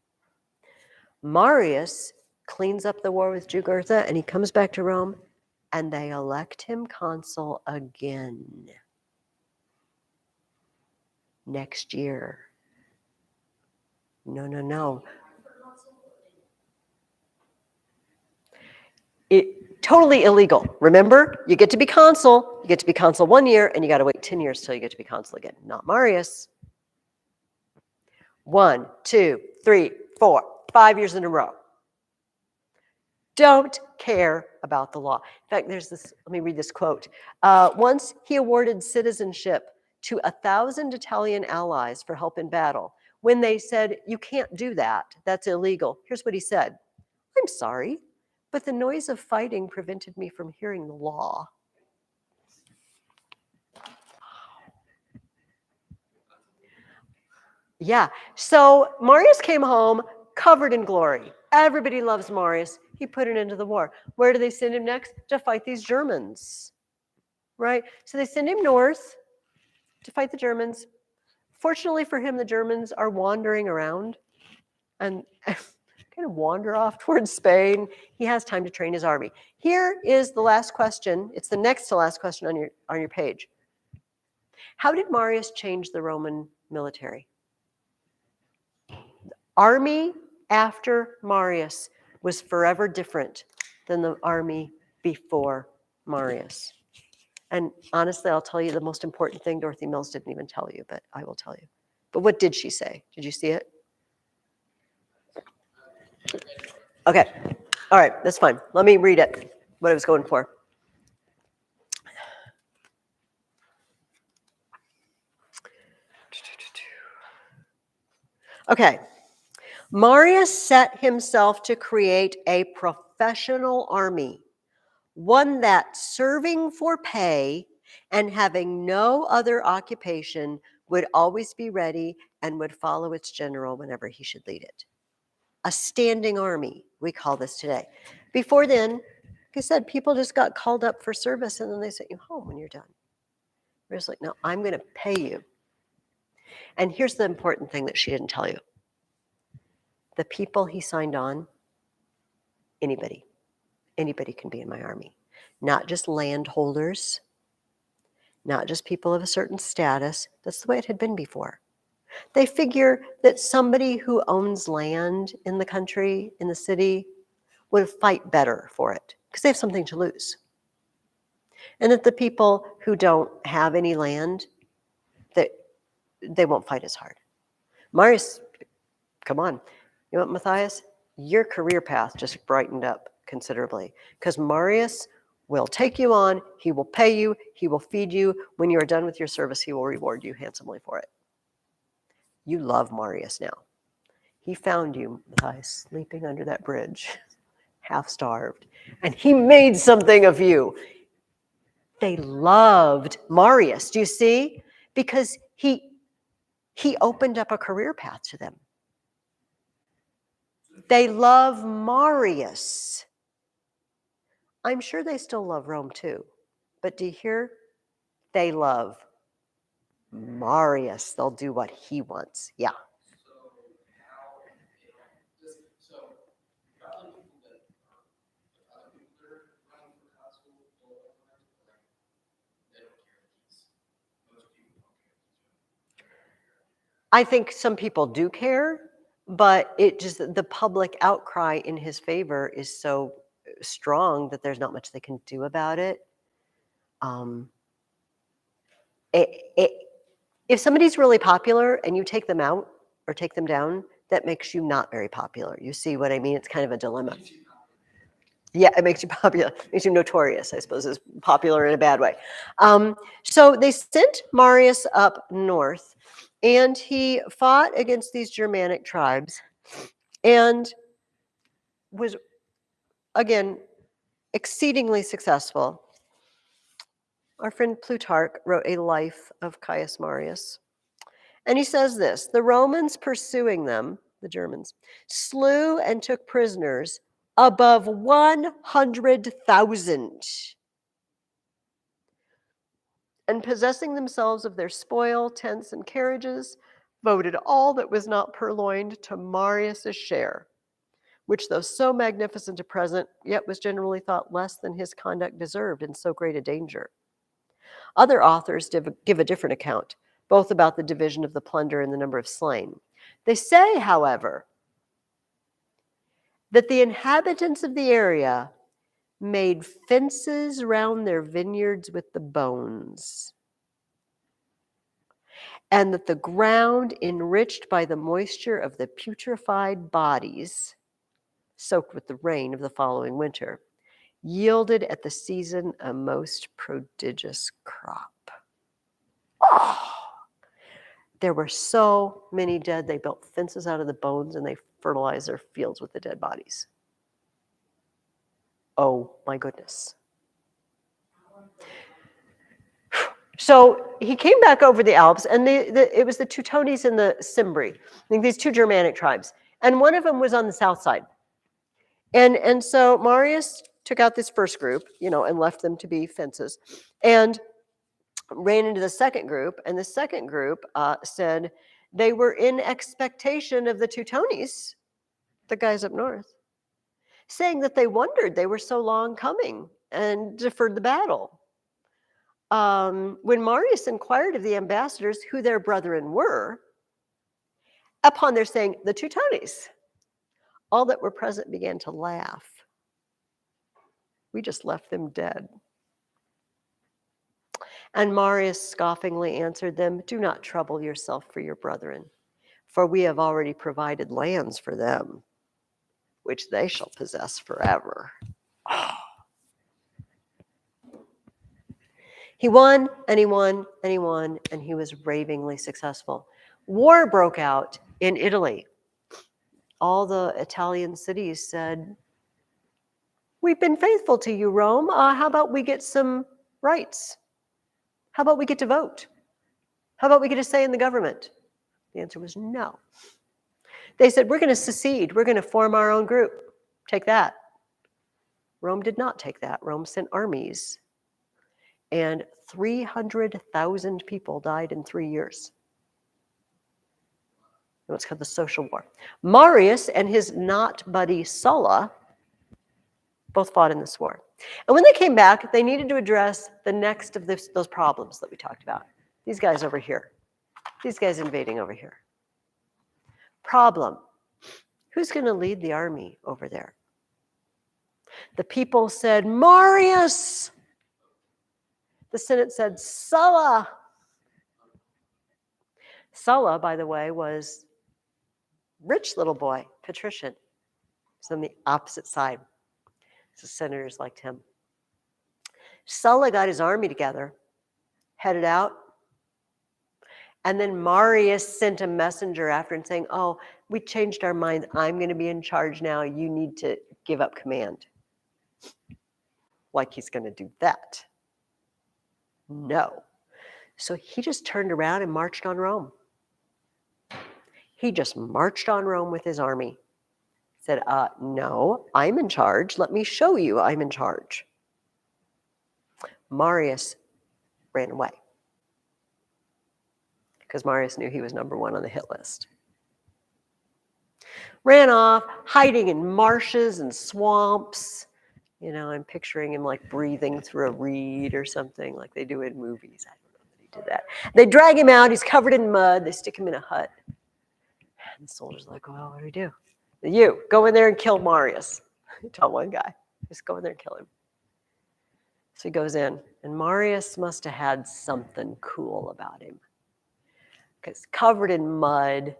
Marius cleans up the war with Jugurtha, and he comes back to Rome, and they elect him consul again next year. No. Totally illegal. Remember, you get to be consul. You get to be consul 1 year, and you got to wait 10 years till you get to be consul again. Not Marius. 1, 2, 3, 4, 5 years in a row. Don't care about the law. In fact, there's this, let me read this quote. Once he awarded citizenship to 1,000 Italian allies for help in battle. When they said, you can't do that, that's illegal. Here's what he said. I'm sorry, but the noise of fighting prevented me from hearing the law. Yeah, so Marius came home covered in glory. Everybody loves Marius. He put it into the war. Where do they send him next? To fight these Germans, right? So they send him north to fight the Germans. Fortunately for him, the Germans are wandering around and kind of wander off towards Spain. He has time to train his army. Here is the last question. It's the next to last question on your page. How did Marius change the Roman military? Army after Marius was forever different than the army before Marius. And honestly, I'll tell you the most important thing Dorothy Mills didn't even tell you, but I will tell you. But what did she say? Did you see it? Okay. All right, that's fine. Let me read it, what I was going for. Okay. Marius set himself to create a professional army, one that serving for pay and having no other occupation would always be ready and would follow its general whenever he should lead it. A standing army, we call this today. Before then, like I said, people just got called up for service and then they sent you home when you're done. We're just like, no, I'm going to pay you. And here's the important thing that she didn't tell you. The people he signed on, anybody can be in my army. Not just landholders, not just people of a certain status. That's the way it had been before. They figure that somebody who owns land in the country, in the city, would fight better for it because they have something to lose. And that the people who don't have any land, that they won't fight as hard. Marius, come on. You know what, Matthias? Your career path just brightened up considerably because Marius will take you on, he will pay you, he will feed you. When you are done with your service, he will reward you handsomely for it. You love Marius now. He found you, Matthias, sleeping under that bridge, half starved, and he made something of you. They loved Marius, do you see? Because he opened up a career path to them. They love Marius. I'm sure they still love Rome too. But do you hear? They love Marius. They'll do what he wants. Yeah. I think some people do care, but it just, the public outcry in his favor is so strong that there's not much they can do about it. If somebody's really popular and you take them out or take them down, that makes you not very popular. You see what I mean? It's kind of a dilemma. Yeah, it makes you popular. It makes you notorious, I suppose, is popular in a bad way. So they sent Marius up north, and he fought against these Germanic tribes and was, again, exceedingly successful. Our friend Plutarch wrote a life of Caius Marius. And he says this: the Romans pursuing them, the Germans, slew and took prisoners above 100,000. And possessing themselves of their spoil, tents, and carriages, voted all that was not purloined to Marius' share, which, though so magnificent a present, yet was generally thought less than his conduct deserved in so great a danger. Other authors give a different account, both about the division of the plunder and the number of slain. They say, however, that the inhabitants of the area made fences round their vineyards with the bones, and that the ground enriched by the moisture of the putrefied bodies, soaked with the rain of the following winter, yielded at the season a most prodigious crop. Oh, there were so many dead, they built fences out of the bones and they fertilized their fields with the dead bodies. Oh my goodness. So he came back over the Alps, and it was the Teutones and the Cimbri, these two Germanic tribes. And one of them was on the south side. And so Marius took out this first group, and left them to be fences, and ran into the second group. And the second group said they were in expectation of the Teutones, the guys up north, saying that they wondered they were so long coming and deferred the battle. When Marius inquired of the ambassadors who their brethren were, upon their saying the Teutones, all that were present began to laugh. We just left them dead. And Marius scoffingly answered them, do not trouble yourself for your brethren, for we have already provided lands for them, which they shall possess forever. Oh. He won, and he won, and he won, and he was ravingly successful. War broke out in Italy. All the Italian cities said, we've been faithful to you, Rome. How about we get some rights? How about we get to vote? How about we get a say in the government? The answer was no. They said, we're going to secede. We're going to form our own group. Take that. Rome did not take that. Rome sent armies. And 300,000 people died in 3 years. What's called the Social War. Marius and his not buddy Sulla both fought in this war. And when they came back, they needed to address the next of those problems that we talked about. These guys over here. These guys invading over here. Problem. Who's going to lead the army over there? The people said, Marius. The Senate said, Sulla. Sulla, by the way, was rich little boy, patrician. He's on the opposite side. So senators liked him. Sulla got his army together, headed out, and then Marius sent a messenger after and saying, oh, we changed our minds. I'm going to be in charge now. You need to give up command. Like he's going to do that. No. So he just turned around and marched on Rome. He just marched on Rome with his army. Said, no, I'm in charge. Let me show you I'm in charge. Marius ran away because Marius knew he was number one on the hit list. Ran off, hiding in marshes and swamps. I'm picturing him like breathing through a reed or something like they do in movies. I don't know that he did that. They drag him out. He's covered in mud. They stick him in a hut. And the soldiers are like, well, what do we do? You, go in there and kill Marius. Tell one guy. Just go in there and kill him. So he goes in, and Marius must have had something cool about him. Because covered in mud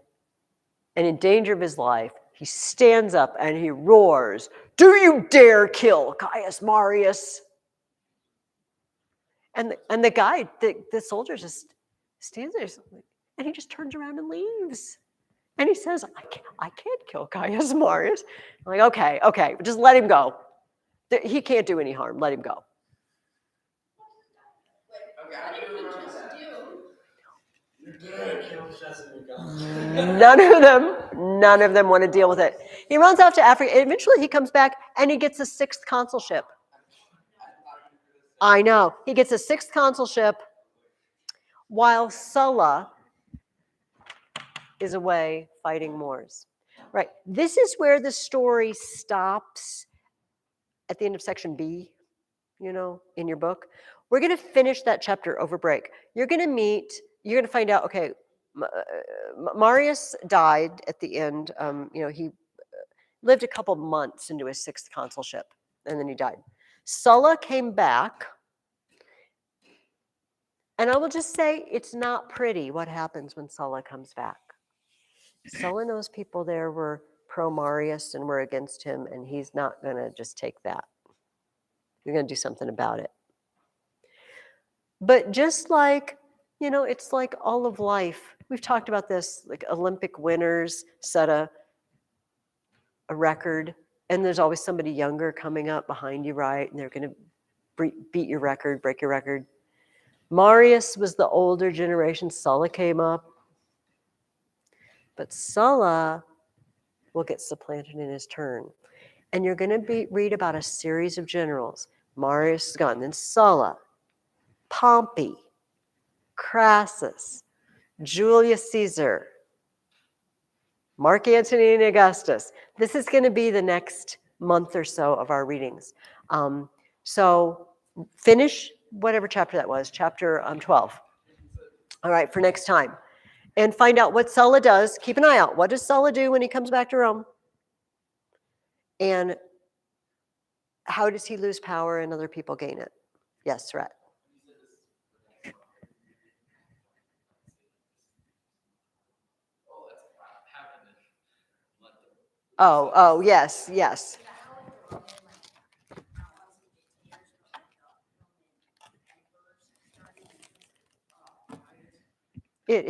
and in danger of his life, he stands up and he roars, "Do you dare kill Caius Marius?" And the guy, the soldier just stands there, and he just turns around and leaves. And he says, I can't kill Caius Marius. I'm like, okay, just let him go. He can't do any harm. Let him go. None of them want to deal with it. He runs off to Africa. And eventually he comes back and he gets a 6th consulship. I know. He gets a 6th consulship while Sulla is away fighting Moors. Right. This is where the story stops at the end of section B, in your book. We're going to finish that chapter over break. You're going to find out, okay, Marius died at the end. He lived a couple months into his 6th consulship, and then he died. Sulla came back, and I will just say it's not pretty what happens when Sulla comes back. Sulla knows people there were pro-Marius and were against him, and he's not going to just take that. You're going to do something about it. But just like, it's like all of life. We've talked about this, like Olympic winners set a record, and there's always somebody younger coming up behind you, right? And they're going to beat your record, break your record. Marius was the older generation. Sulla came up. But Sulla will get supplanted in his turn. And you're going to read about a series of generals. Marius is gone. Then Sulla, Pompey, Crassus, Julius Caesar, Mark Antony and Augustus. This is going to be the next month or so of our readings. So finish whatever chapter that was, chapter 12. All right, for next time. And find out what Sulla does. Keep an eye out. What does Sulla do when he comes back to Rome? And how does he lose power and other people gain it? Yes, Rhett. Oh, yes. It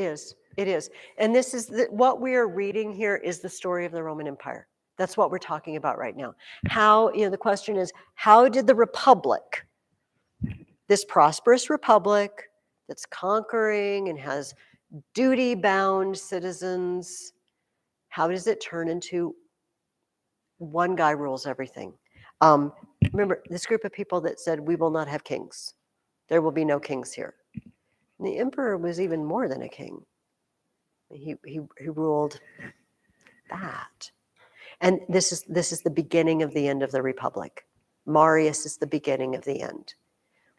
is. And this is what we are reading here is the story of the Roman Empire. That's what we're talking about right now. How, the question is, how did the Republic, this prosperous republic that's conquering and has duty-bound citizens, how does it turn into one guy rules everything? Remember, this group of people that said, we will not have kings. There will be no kings here. And the emperor was even more than a king. He ruled that. And this is the beginning of the end of the Republic. Marius is the beginning of the end.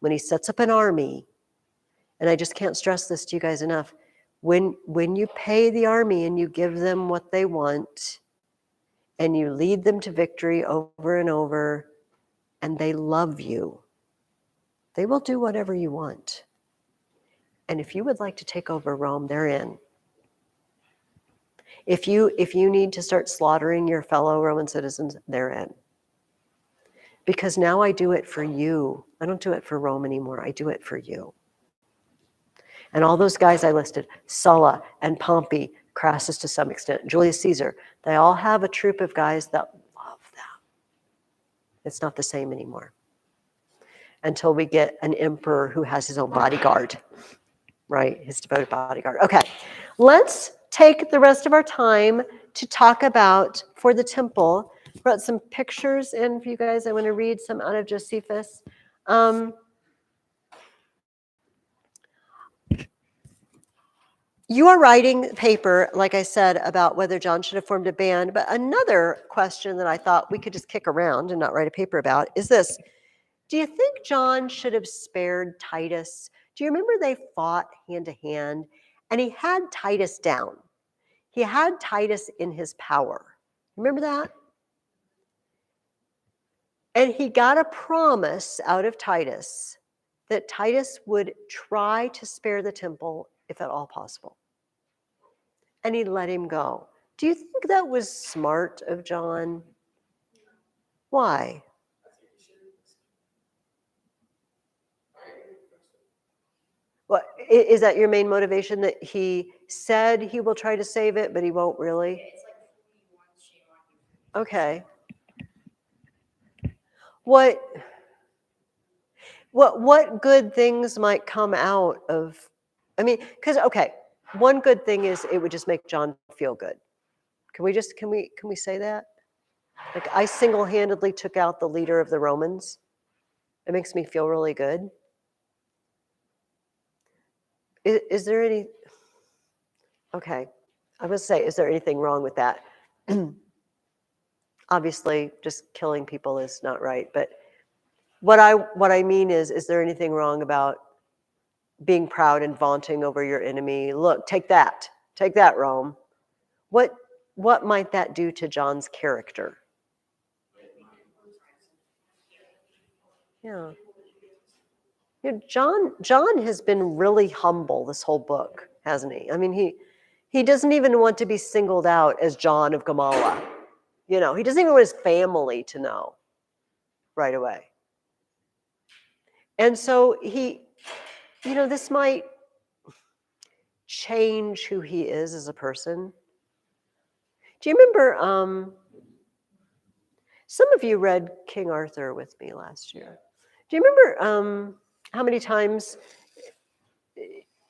When he sets up an army, and I just can't stress this to you guys enough, when you pay the army and you give them what they want, and you lead them to victory over and over, and they love you, they will do whatever you want. And if you would like to take over Rome, they're in. If you need to start slaughtering your fellow Roman citizens, they're in. Because now I do it for you. I don't do it for Rome anymore. I do it for you. And all those guys I listed, Sulla and Pompey, Crassus to some extent, Julius Caesar, they all have a troop of guys that love them. It's not the same anymore. Until we get an emperor who has his own bodyguard, right? His devoted bodyguard. Okay, let's take the rest of our time to talk about, for the temple, brought some pictures in for you guys. I want to read some out of Josephus. You are writing paper, like I said, about whether John should have formed a band, but another question that I thought we could just kick around and not write a paper about is this. Do you think John should have spared Titus? Do you remember they fought hand to hand and he had Titus down? He had Titus in his power. Remember that? And he got a promise out of Titus that Titus would try to spare the temple if at all possible. And he let him go. Do you think that was smart of John? Why? What is that your main motivation, that he said he will try to save it, but he won't really? Okay. What good things might come out of, I mean, because okay, one good thing is it would just make John feel good. Can we say that? Like, I single-handedly took out the leader of the Romans. It makes me feel really good. Is there any, okay, I would say, is there anything wrong with that? Obviously, just killing people is not right, but what I mean is there anything wrong about being proud and vaunting over your enemy? Look, take that, Rome. What might that do to John's character? Yeah. John has been really humble this whole book, hasn't he? I mean, he doesn't even want to be singled out as John of Gamala. He doesn't even want his family to know right away. And so this might change who he is as a person. Do you remember, some of you read King Arthur with me last year. Do you remember how many times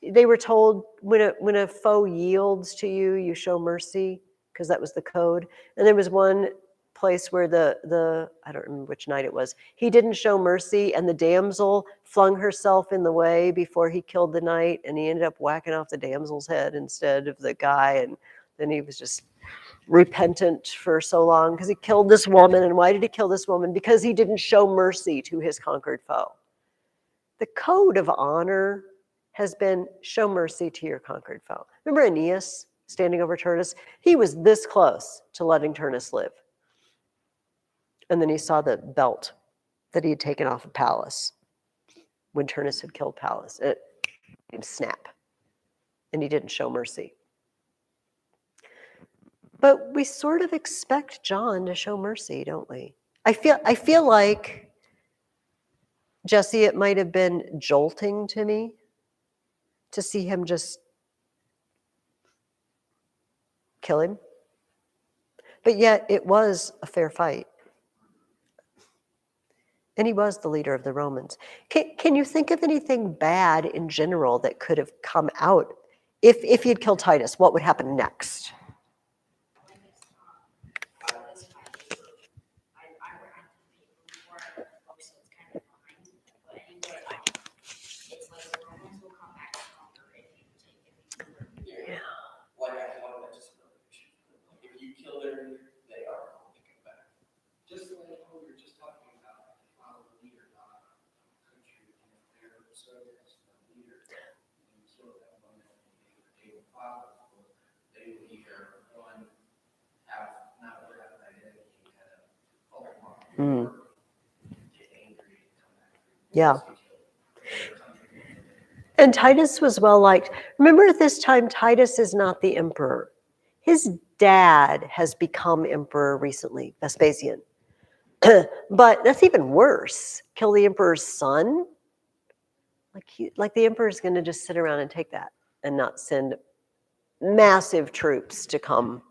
they were told, when a foe yields to you, you show mercy, because that was the code? And there was one place where the I don't remember which knight it was, he didn't show mercy, and the damsel flung herself in the way before he killed the knight, and he ended up whacking off the damsel's head instead of the guy, and then he was just repentant for so long because he killed this woman. And why did he kill this woman? Because he didn't show mercy to his conquered foe. The code of honor has been show mercy to your conquered foe. Remember Aeneas standing over Turnus? He was this close to letting Turnus live. And then he saw the belt that he had taken off of Pallas when Turnus had killed Pallas. It snap. And he didn't show mercy. But we sort of expect John to show mercy, don't we? I feel like, Jesse, it might have been jolting to me to see him just kill him. But yet it was a fair fight. And he was the leader of the Romans. Can you think of anything bad in general that could have come out? If he had killed Titus, what would happen next? Yeah. And Titus was well liked. Remember, at this time, Titus is not the emperor. His dad has become emperor recently, Vespasian. But that's even worse. Kill the emperor's son? Like the emperor's going to just sit around and take that and not send massive troops to come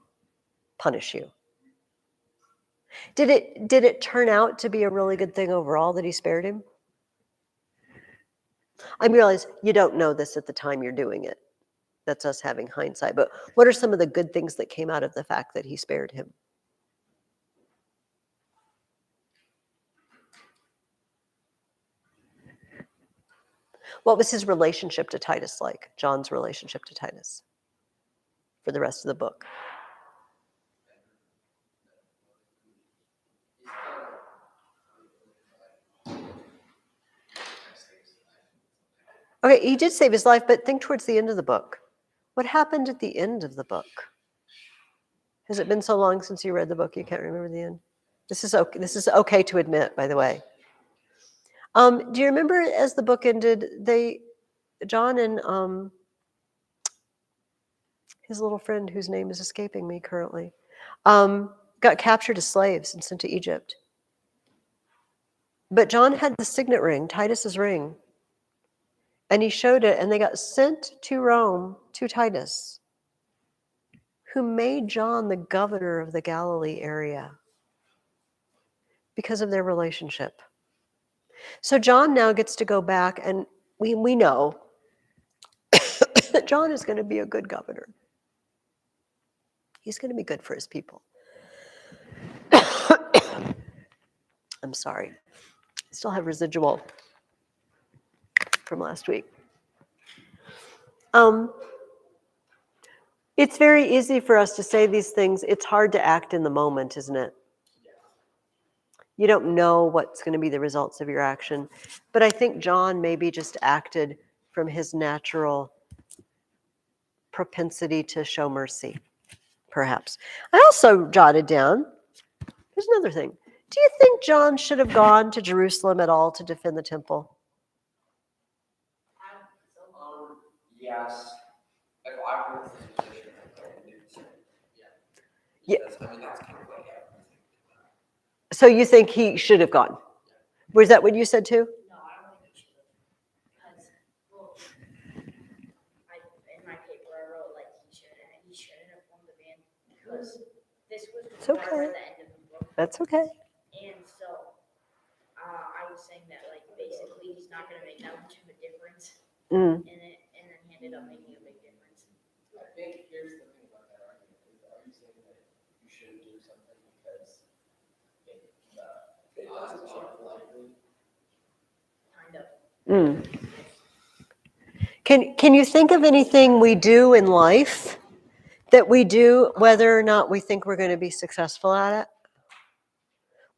punish you. Did it turn out to be a really good thing overall that he spared him? I realize you don't know this at the time you're doing it. That's us having hindsight. But what are some of the good things that came out of the fact that he spared him? What was his relationship to Titus like? John's relationship to Titus for the rest of the book? Okay, he did save his life, but think towards the end of the book. What happened at the end of the book? Has it been so long since you read the book you can't remember the end? This is okay. This is okay to admit, by the way. Do you remember as the book ended, John and his little friend, whose name is escaping me currently, got captured as slaves and sent to Egypt. But John had the signet ring, Titus's ring, and he showed it, and they got sent to Rome to Titus, who made John the governor of the Galilee area because of their relationship. So John now gets to go back, and we know that John is going to be a good governor. He's going to be good for his people. I'm sorry. I still have residual from last week. It's very easy for us to say these things. It's hard to act in the moment, isn't it? You don't know what's going to be the results of your action. But I think John maybe just acted from his natural propensity to show mercy, perhaps. I also jotted down, here's another thing. Do you think John should have gone to Jerusalem at all to defend the temple? Yes. If I were in this position, I would do the same. Yeah. Because, I mean, that's kind of what happened. So you think he should have gone? Was that what you said too? No, I don't think he should have. Because, well, in my paper, I wrote like he shouldn't have formed the band because this was It's right okay. at the end of the book. That's okay. And so I was saying that like basically he's not going to make that much of a difference Mm. in it, and then he ended up making a big difference. I think here's the thing about that argument, is are you saying that you shouldn't do something because the odds are likely? Kind of. Mm. Can you think of anything we do in life that we do whether or not we think we're going to be successful at it?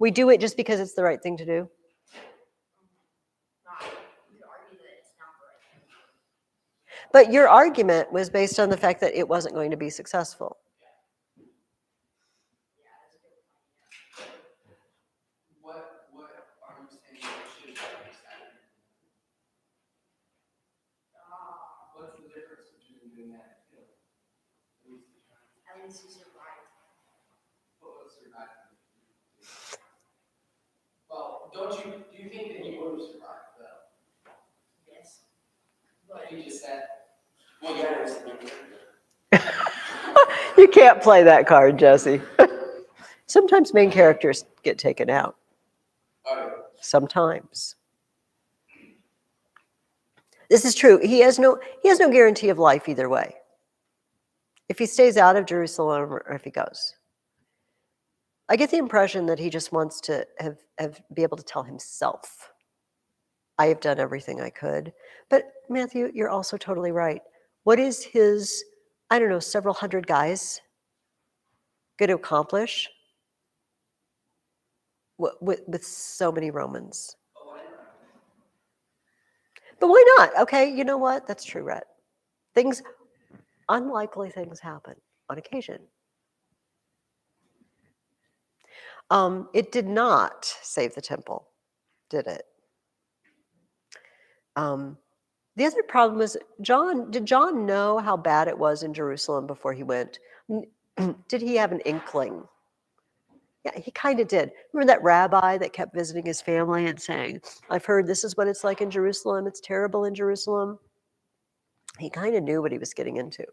We do it just because it's the right thing to do. You could argue that it's not the right thing. But your argument was based on the fact that it wasn't going to be successful. Yeah, that's a good point. What are you saying that should be decided? What's the difference between doing that and killing? At least he survived. What was surviving? Well, do you think that he would have survived though? Yes. But He just said, Well, yeah, it's You can't play that card, Jesse. Sometimes main characters get taken out. Sometimes. This is true. He has no guarantee of life either way. If he stays out of Jerusalem or if he goes. I get the impression that he just wants to be able to tell himself, I have done everything I could. But Matthew, you're also totally right. What is his, I don't know, several hundred guys going to accomplish with so many Romans? But why not? Okay, you know what? That's true, Rhett. Unlikely things happen on occasion. It did not save the temple, did it? The other problem was did John know how bad it was in Jerusalem before he went? Did he have an inkling? Yeah, he kind of did. Remember that rabbi that kept visiting his family and saying, I've heard this is what it's like in Jerusalem. It's terrible in Jerusalem. He kind of knew what he was getting into.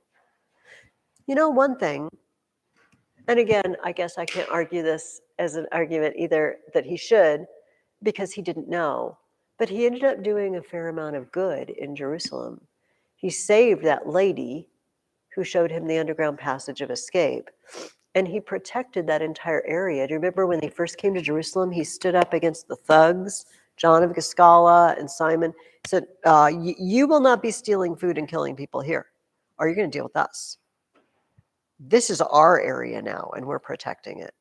You know, one thing, and again, I guess I can't argue this as an argument either that he should, because he didn't know, but he ended up doing a fair amount of good in Jerusalem. He saved that lady who showed him the underground passage of escape, and he protected that entire area. Do you remember when he first came to Jerusalem, he stood up against the thugs, John of Gascala and Simon, said, you will not be stealing food and killing people here, or you're going to deal with us. This is our area now, and we're protecting it.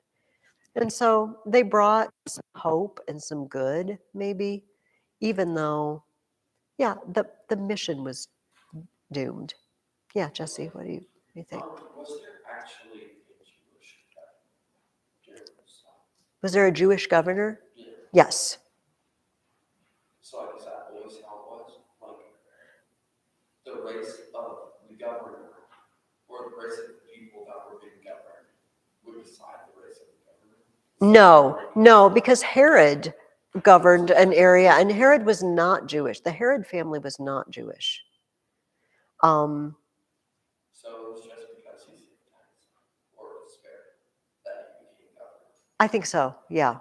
And so they brought some hope and some good, maybe, even though, yeah, the mission was doomed. Yeah, Jesse, what do you think? Was there actually a Jewish Jerusalem? Was there a Jewish governor? Yeah. Yes. So I guess that always how it was, like, the race of the governor, or the race of the people that were being governed, would decide the race of the governor. No, because Herod governed an area, and Herod was not Jewish. The Herod family was not Jewish. Um, So it's just because he's or spared that he became governor. I think so, yeah.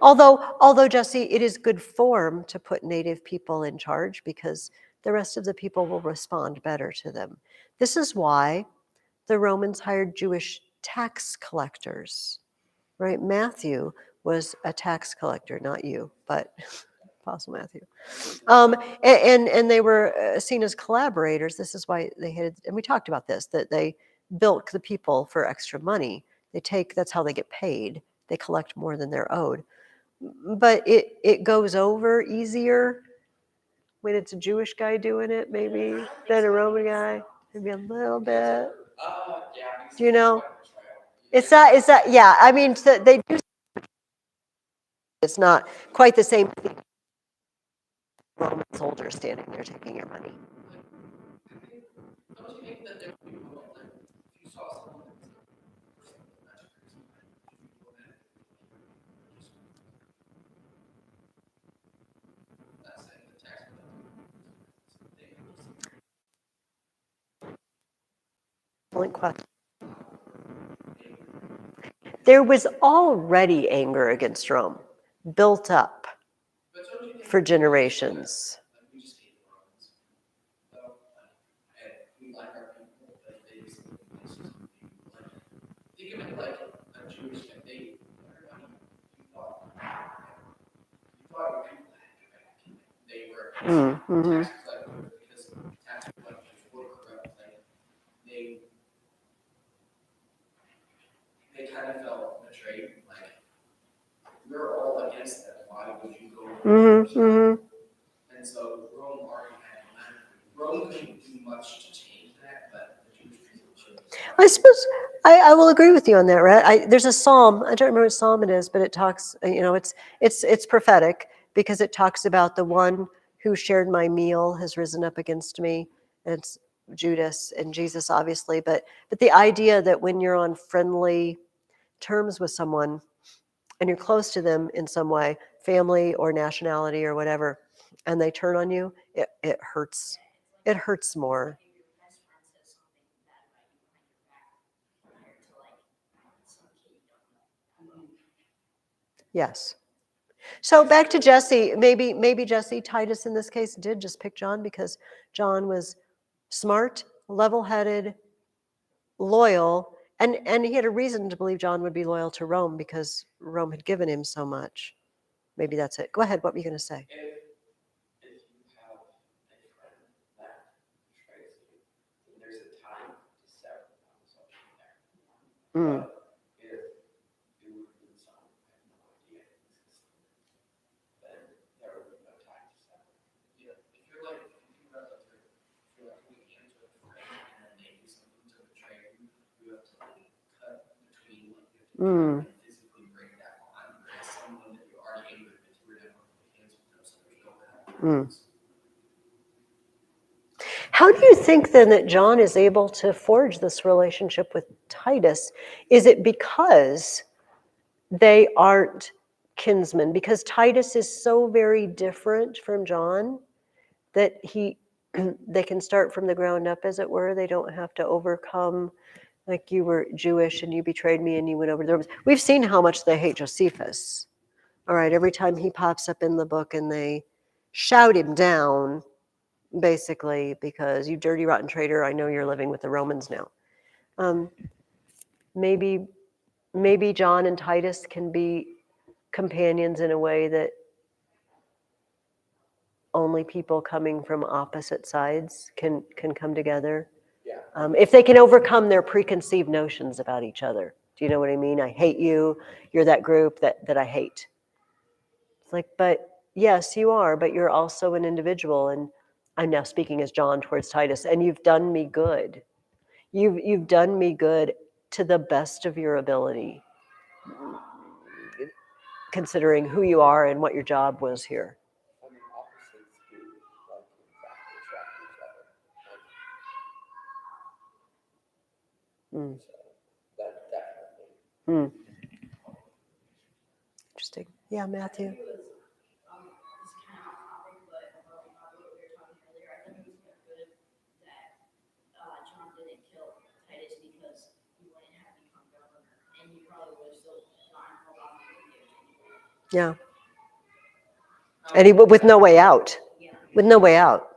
Although Jesse, it is good form to put native people in charge because the rest of the people will respond better to them. This is why the Romans hired Jewish tax collectors, right? Matthew was a tax collector, not you, but Apostle Matthew. And they were seen as collaborators. This is why they had, and we talked about this, that they bilk the people for extra money. That's how they get paid. They collect more than they're owed. But it goes over easier when it's a Jewish guy doing it, maybe, than a Roman guy. Maybe a little bit. Yeah. Do you know? It's that, yeah, I mean, they do. It's not quite the same thing. Roman soldiers standing there taking your money. Don't you think that there would be more, like, if you saw someone that was a person with a magic person, people that that's saying the tax Excellent question. There was already anger against Rome, built up for generations. like we just hate the Romans. So and we like our people, but they do something nice to some people. Like think of it like a Jewish like they everybody you thought your people had your back. They were Mm-hmm. tax collectors because tax collectors were corrupt. Like they kind of felt betrayed. Like we're all against them. Why would you go? Mm-hmm. And so Rome already had Rome couldn't do much to change that, but the Jewish people should. I suppose I will agree with you on that, right? There's a psalm. I don't remember what psalm it is, but it talks. It's prophetic because it talks about the one who shared my meal has risen up against me. And it's Judas and Jesus, obviously, but the idea that when you're on friendly terms with someone and you're close to them in some way, family or nationality or whatever, and they turn on you, it hurts. It hurts more. Yes. So back to Jesse. Maybe Jesse, Titus in this case did just pick John because John was smart, level-headed, loyal, and he had a reason to believe John would be loyal to Rome because Rome had given him so much. Maybe that's it. Go ahead. What were you going to say? If you have a friend that betrays you, then there's a time to sever the conversation there. Mm. But if you were doing something I have no idea, then there would be no time to sever. Yeah, if you're like if you're like really into a friend and then they do something to betray you, you have to like cut between like you have to try and physically break that bond. Whereas someone that you're already angry with, you were never hands with them, so there's no kind of How do you think then that John is able to forge this relationship with Titus? Is it because they aren't kinsmen? Because Titus is so very different from John that they can start from the ground up, as it were. They don't have to overcome, like you were Jewish and you betrayed me and you went over the Romans. We've seen how much they hate Josephus. All right, every time he pops up in the book and they shout him down, basically, because you dirty, rotten traitor, I know you're living with the Romans now. Maybe John and Titus can be companions in a way that only people coming from opposite sides can come together. Yeah. If they can overcome their preconceived notions about each other. Do you know what I mean? I hate you. You're that group that I hate. It's like, but yes, you are, but you're also an individual. And I'm now speaking as John towards Titus, and you've done me good. You've done me good to the best of your ability. considering who you are and what your job was here. I mean, opposites do, like, in fact, attract each other. Mm. So, that definitely. Mm. Interesting. Yeah, Matthew. This is kind of off topic, but about what we were talking earlier, I thought it was kind of good that John didn't kill Titus because he wouldn't have become governor, and he probably would have still gotten held on to the anyway. Yeah. And he with no way out. Yeah. With no way out.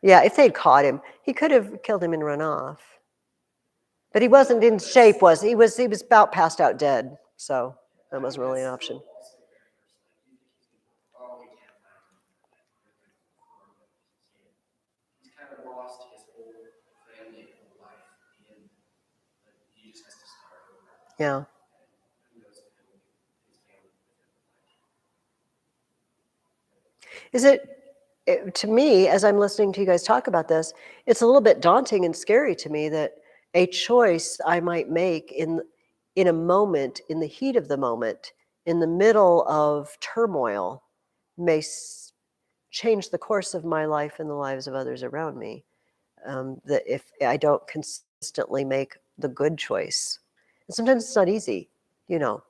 Yeah, if they'd caught him, he could have killed him and run off. But he wasn't in shape, was he? He was about passed out dead, so that wasn't really an option. He's kind of lost his whole family, whole life, and he just has to start over. Yeah. Who knows if he'll get his family with him. Is it, to me, as I'm listening to you guys talk about this, it's a little bit daunting and scary to me that a choice I might make in a moment, in the heat of the moment, in the middle of turmoil, may change the course of my life and the lives of others around me. That if I don't consistently make the good choice, and sometimes it's not easy, you're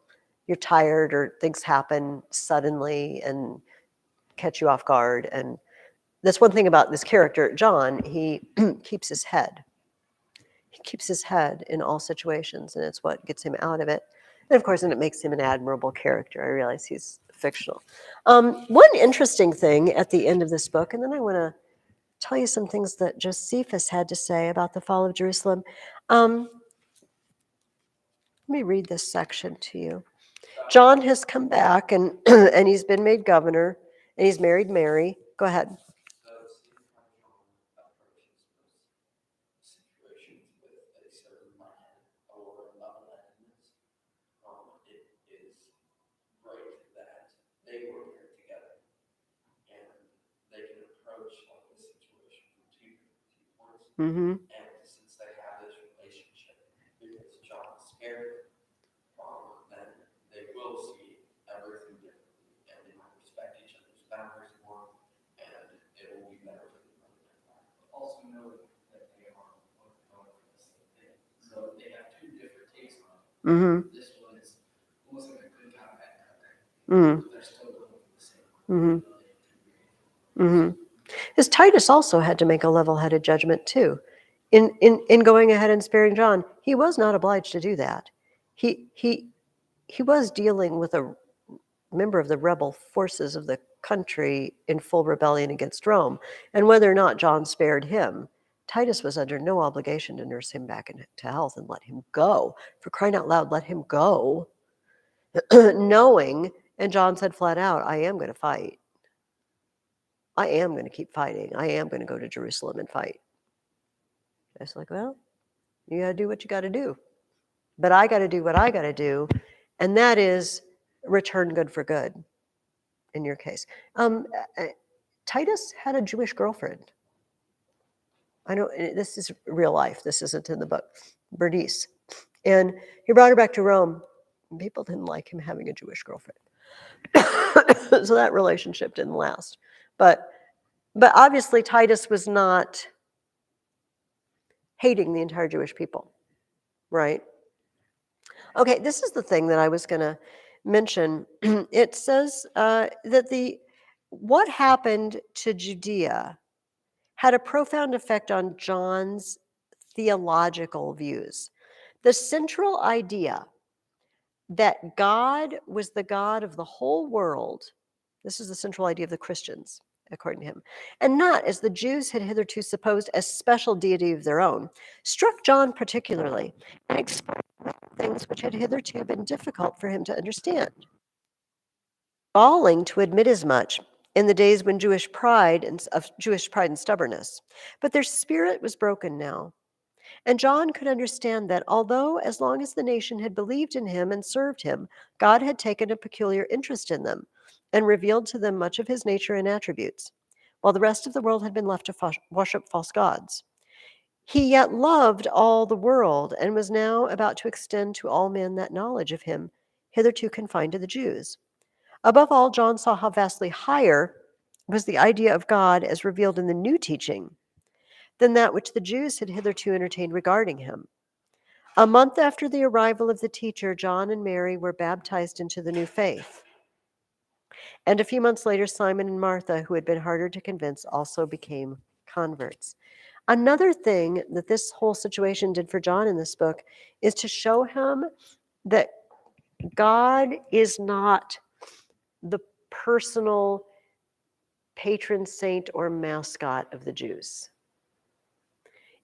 tired or things happen suddenly and catch you off guard. And that's one thing about this character, John, he keeps his head. He keeps his head in all situations, and it's what gets him out of it. And of course, and it makes him an admirable character. I realize he's fictional. One interesting thing at the end of this book, and then I want to tell you some things that Josephus had to say about the fall of Jerusalem. Let me read this section to you. John has come back, and and he's been made governor, and he's married Mary. Go ahead. So, see how John approaches those situations with a certain mind or level-headedness. It is great that they were here together and they can approach like the situation from two viewpoints. Mm-hmm. And since they have this relationship, because John spared then they will see everything differently and they might respect each other's boundaries more, and it will be better for them. Also know that they are both going for the same thing. So they have two different takes on it. Mm-hmm. This one is almost like a good guy, bad guy. Mm-hmm. But they're still going for the same. Mm-hmm. Mm-hmm. Because Titus also had to make a level-headed judgment too. In going ahead and sparing John, he was not obliged to do that. He was dealing with a member of the rebel forces of the country in full rebellion against Rome. And whether or not John spared him, Titus was under no obligation to nurse him back into health and let him go. For crying out loud, let him go. Knowing, and John said flat out, I am going to fight. I am going to keep fighting. I am going to go to Jerusalem and fight. I was like, well, you got to do what you got to do. But I got to do what I got to do. And that is return good for good in your case. Titus had a Jewish girlfriend. I know this is real life. This isn't in the book. Bernice. And he brought her back to Rome. People didn't like him having a Jewish girlfriend. So that relationship didn't last. But obviously Titus was not hating the entire Jewish people, right? Okay, this is the thing that I was going to mention. It says that what happened to Judea had a profound effect on John's theological views. The central idea that God was the God of the whole world, this is the central idea of the Christians, according to him, and not, as the Jews had hitherto supposed, a special deity of their own, struck John particularly and explained things which had hitherto been difficult for him to understand. Galling to admit as much in the days when Jewish pride and stubbornness, but their spirit was broken now. And John could understand that although, as long as the nation had believed in him and served him, God had taken a peculiar interest in them and revealed to them much of his nature and attributes, while the rest of the world had been left to worship false gods, He yet loved all the world and was now about to extend to all men that knowledge of him hitherto confined to the Jews. Above all, John saw how vastly higher was the idea of God as revealed in the new teaching than that which the Jews had hitherto entertained regarding him. A month after the arrival of the teacher, John and Mary were baptized into the new faith. And a few months later, Simon and Martha, who had been harder to convince, also became converts. Another thing that this whole situation did for John in this book is to show him that God is not the personal patron saint or mascot of the Jews.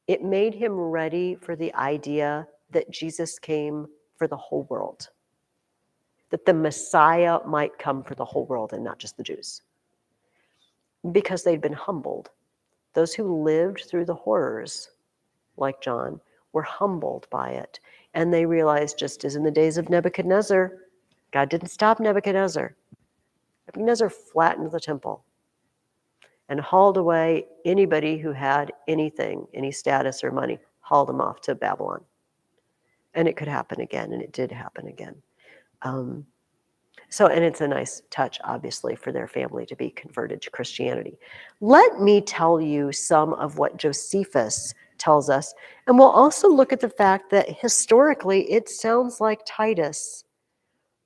It made him ready for the idea that Jesus came for the whole world, that the Messiah might come for the whole world and not just the Jews, because they'd been humbled. Those who lived through the horrors, like John, were humbled by it. And they realized, just as in the days of Nebuchadnezzar, God didn't stop Nebuchadnezzar. Nebuchadnezzar flattened the temple and hauled away anybody who had anything, any status or money, hauled them off to Babylon. And it could happen again, and it did happen again. And it's a nice touch, obviously, for their family to be converted to Christianity. Let me tell you some of what Josephus tells us, and we'll also look at the fact that historically it sounds like Titus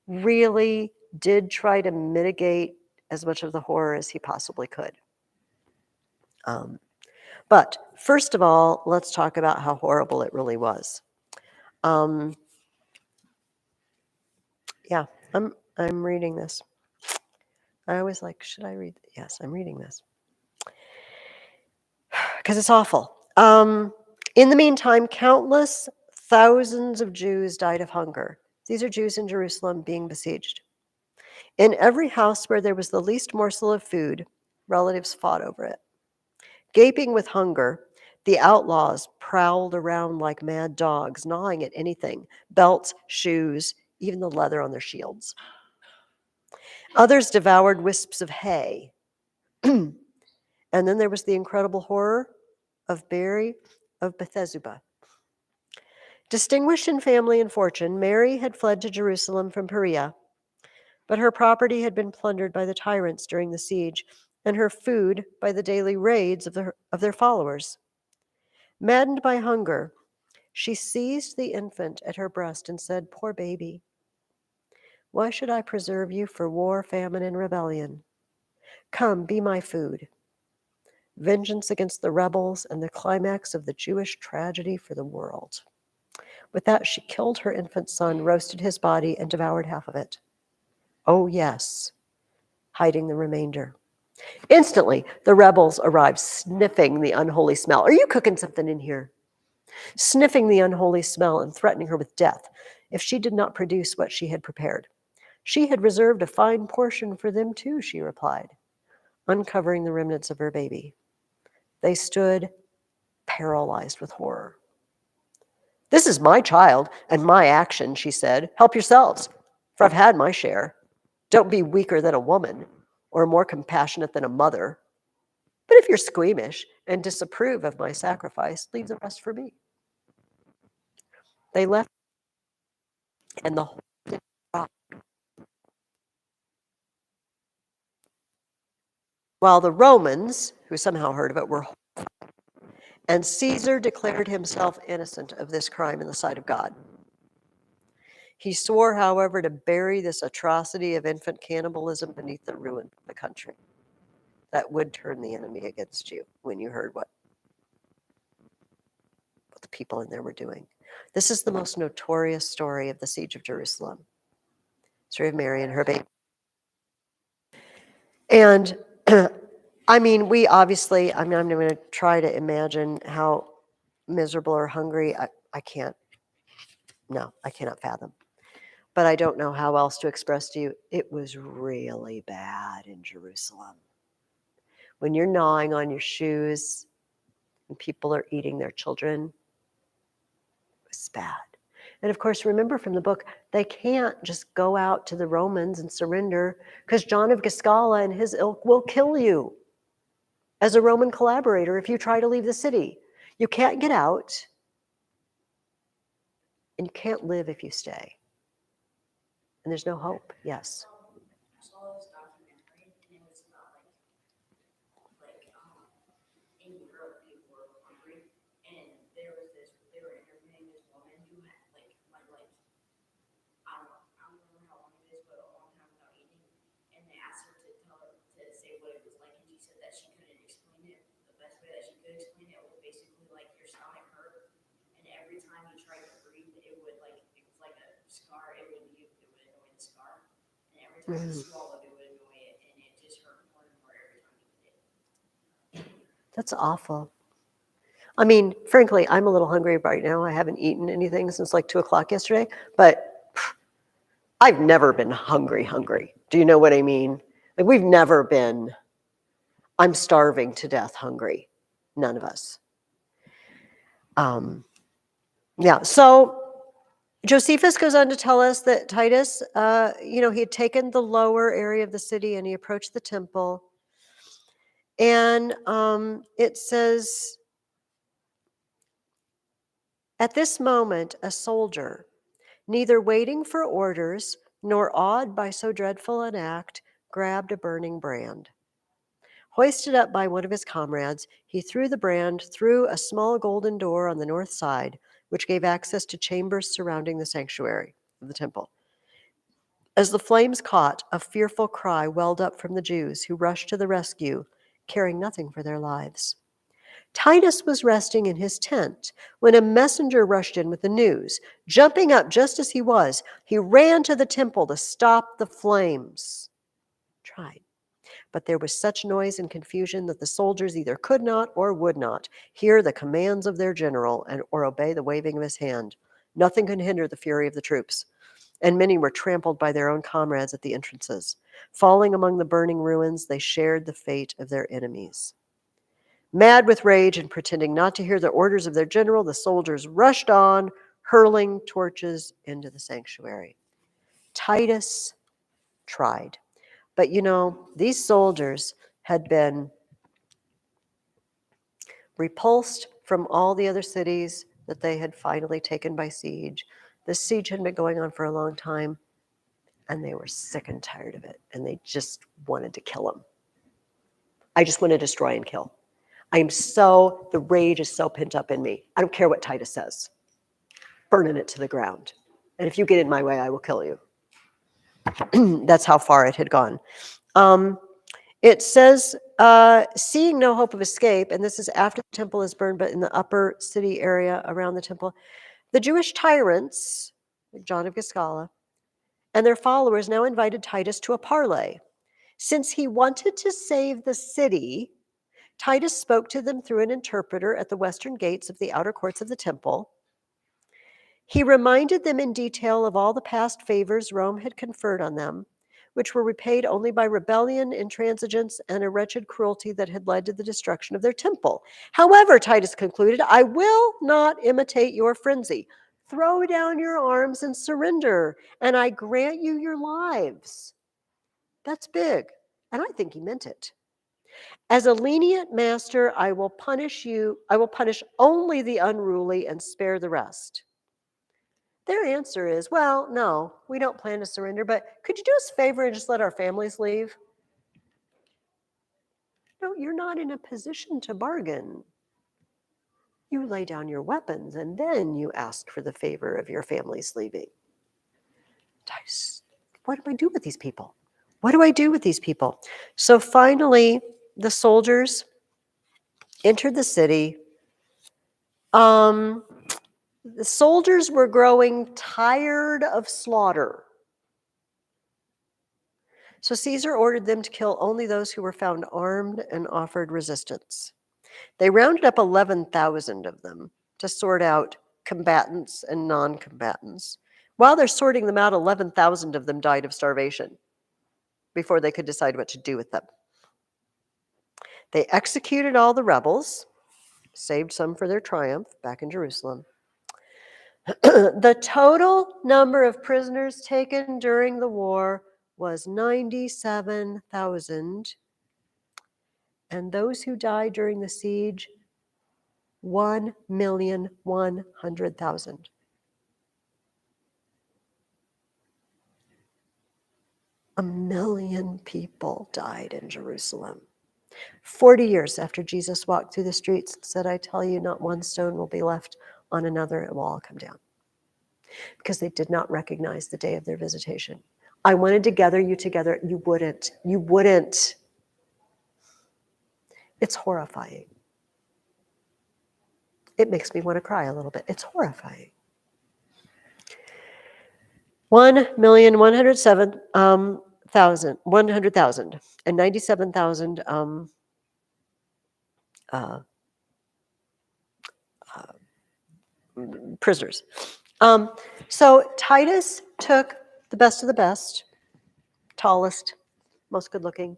really did try to mitigate as much of the horror as he possibly could. But first of all, let's talk about how horrible it really was. I'm reading this. I always like, should I read? Yes, I'm reading this. Because it's awful. In the meantime, countless thousands of Jews died of hunger. These are Jews in Jerusalem being besieged. In every house where there was the least morsel of food, relatives fought over it. Gaping with hunger, the outlaws prowled around like mad dogs, gnawing at anything, belts, shoes, even the leather on their shields. Others devoured wisps of hay. And then there was the incredible horror of Bethesda. Distinguished in family and fortune, Mary had fled to Jerusalem from Perea, but her property had been plundered by the tyrants during the siege, and her food by the daily raids of their followers. Maddened by hunger, she seized the infant at her breast and said, "Poor baby, why should I preserve you for war, famine, and rebellion? Come, be my food." Vengeance against the rebels and the climax of the Jewish tragedy for the world. With that, she killed her infant son, roasted his body, and devoured half of it. Oh, yes, hiding the remainder. Instantly, the rebels arrived, sniffing the unholy smell. Are you cooking something in here? Sniffing the unholy smell and threatening her with death if she did not produce what she had prepared. She had reserved a fine portion for them too, she replied, uncovering the remnants of her baby. They stood paralyzed with horror. "This is my child and my action," she said. "Help yourselves, for I've had my share. Don't be weaker than a woman or more compassionate than a mother. But if you're squeamish and disapprove of my sacrifice, leave the rest for me." They left, and the whole thing dropped. While the Romans, who somehow heard of it, were horrified, and Caesar declared himself innocent of this crime in the sight of God. He swore, however, to bury this atrocity of infant cannibalism beneath the ruin of the country. That would turn the enemy against you when you heard what the people in there were doing. This is the most notorious story of the siege of Jerusalem. Story of Mary and her baby. And I mean, we obviously, I'm going to try to imagine how miserable or hungry. I can't. No, I cannot fathom. But I don't know how else to express to you. It was really bad in Jerusalem. When you're gnawing on your shoes and people are eating their children, it was bad. And of course, remember from the book, they can't just go out to the Romans and surrender because John of Giscala and his ilk will kill you as a Roman collaborator if you try to leave the city. You can't get out, and you can't live if you stay. And there's no hope. Yes. I saw this documentary, and it was about in Europe, people were hungry, and they were interviewing this woman who had I don't remember how long it is, but a long time without eating, and they asked her to tell her to say what it was like, and she said that she couldn't explain it. The best way that she could explain it was basically like your stomach hurt, and every time you tried to breathe, it was like a scar. It would annoy the scar, and every time you swallowed, it would annoy it, and it just hurt more and more every time you did it. That's awful. I mean, frankly, I'm a little hungry right now. I haven't eaten anything since like 2 o'clock yesterday, but I've never been hungry. Do you know what I mean? Like, we've never been, I'm starving to death hungry. None of us. Yeah, so Josephus goes on to tell us that Titus, he had taken the lower area of the city and he approached the temple. And it says, at this moment, a soldier, neither waiting for orders nor awed by so dreadful an act, grabbed a burning brand. Hoisted up by one of his comrades, he threw the brand through a small golden door on the north side, which gave access to chambers surrounding the sanctuary of the temple. As the flames caught, a fearful cry welled up from the Jews, who rushed to the rescue, caring nothing for their lives. Titus was resting in his tent when a messenger rushed in with the news. Jumping up just as he was, he ran to the temple to stop the flames. Tried. But there was such noise and confusion that the soldiers either could not or would not hear the commands of their general or obey the waving of his hand. Nothing could hinder the fury of the troops, and many were trampled by their own comrades at the entrances. Falling among the burning ruins, they shared the fate of their enemies. Mad with rage and pretending not to hear the orders of their general, the soldiers rushed on, hurling torches into the sanctuary. Titus tried. But these soldiers had been repulsed from all the other cities that they had finally taken by siege. This siege had been going on for a long time, and they were sick and tired of it, and they just wanted to kill him. I just want to destroy and kill. The rage is so pent up in me. I don't care what Titus says. Burning it to the ground. And if you get in my way, I will kill you. That's how far it had gone. It says, seeing no hope of escape, and this is after the temple is burned, but in the upper city area around the temple, the Jewish tyrants, like John of Giscala, and their followers now invited Titus to a parley. Since he wanted to save the city, Titus spoke to them through an interpreter at the western gates of the outer courts of the temple. He reminded them in detail of all the past favors Rome had conferred on them, which were repaid only by rebellion, intransigence, and a wretched cruelty that had led to the destruction of their temple. However, Titus concluded, I will not imitate your frenzy. Throw down your arms and surrender, and I grant you your lives. That's big, and I think he meant it. As a lenient master, I will punish only the unruly and spare the rest. Their answer is, well, no, we don't plan to surrender, but could you do us a favor and just let our families leave? No, you're not in a position to bargain. You lay down your weapons and then you ask for the favor of your families leaving. What do I do with these people? What do I do with these people? So finally, the soldiers entered the city. The soldiers were growing tired of slaughter. So Caesar ordered them to kill only those who were found armed and offered resistance. They rounded up 11,000 of them to sort out combatants and non-combatants. While they're sorting them out, 11,000 of them died of starvation before they could decide what to do with them. They executed all the rebels, saved some for their triumph back in Jerusalem. The total number of prisoners taken during the war was 97,000, and those who died during the siege, 1,100,000. A million people died in Jerusalem. 40 years after Jesus walked through the streets and said, I tell you, not one stone will be left on another, it will all come down. Because they did not recognize the day of their visitation. I wanted to gather you together. You wouldn't. You wouldn't. It's horrifying. It makes me want to cry a little bit. It's horrifying. 1,107,000 and 97,000 prisoners. So Titus took the best of the best, tallest, most good looking,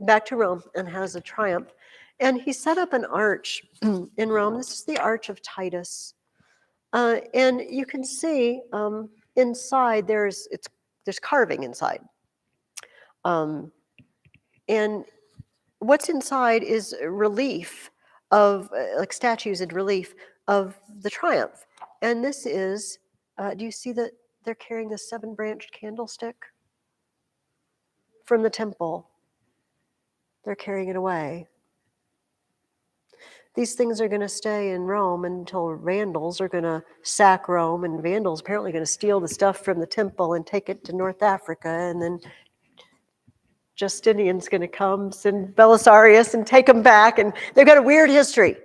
back to Rome and has a triumph. And he set up an arch in Rome. This is the Arch of Titus. And you can see inside there's carving inside. And what's inside is relief of like statues in relief of the triumph. And this is, do you see that they're carrying the 7-branched candlestick from the temple? They're carrying it away. These things are going to stay in Rome until vandals are going to sack Rome, and vandals apparently going to steal the stuff from the temple and take it to North Africa, and then Justinian's going to come, send Belisarius, and take them back, and they've got a weird history.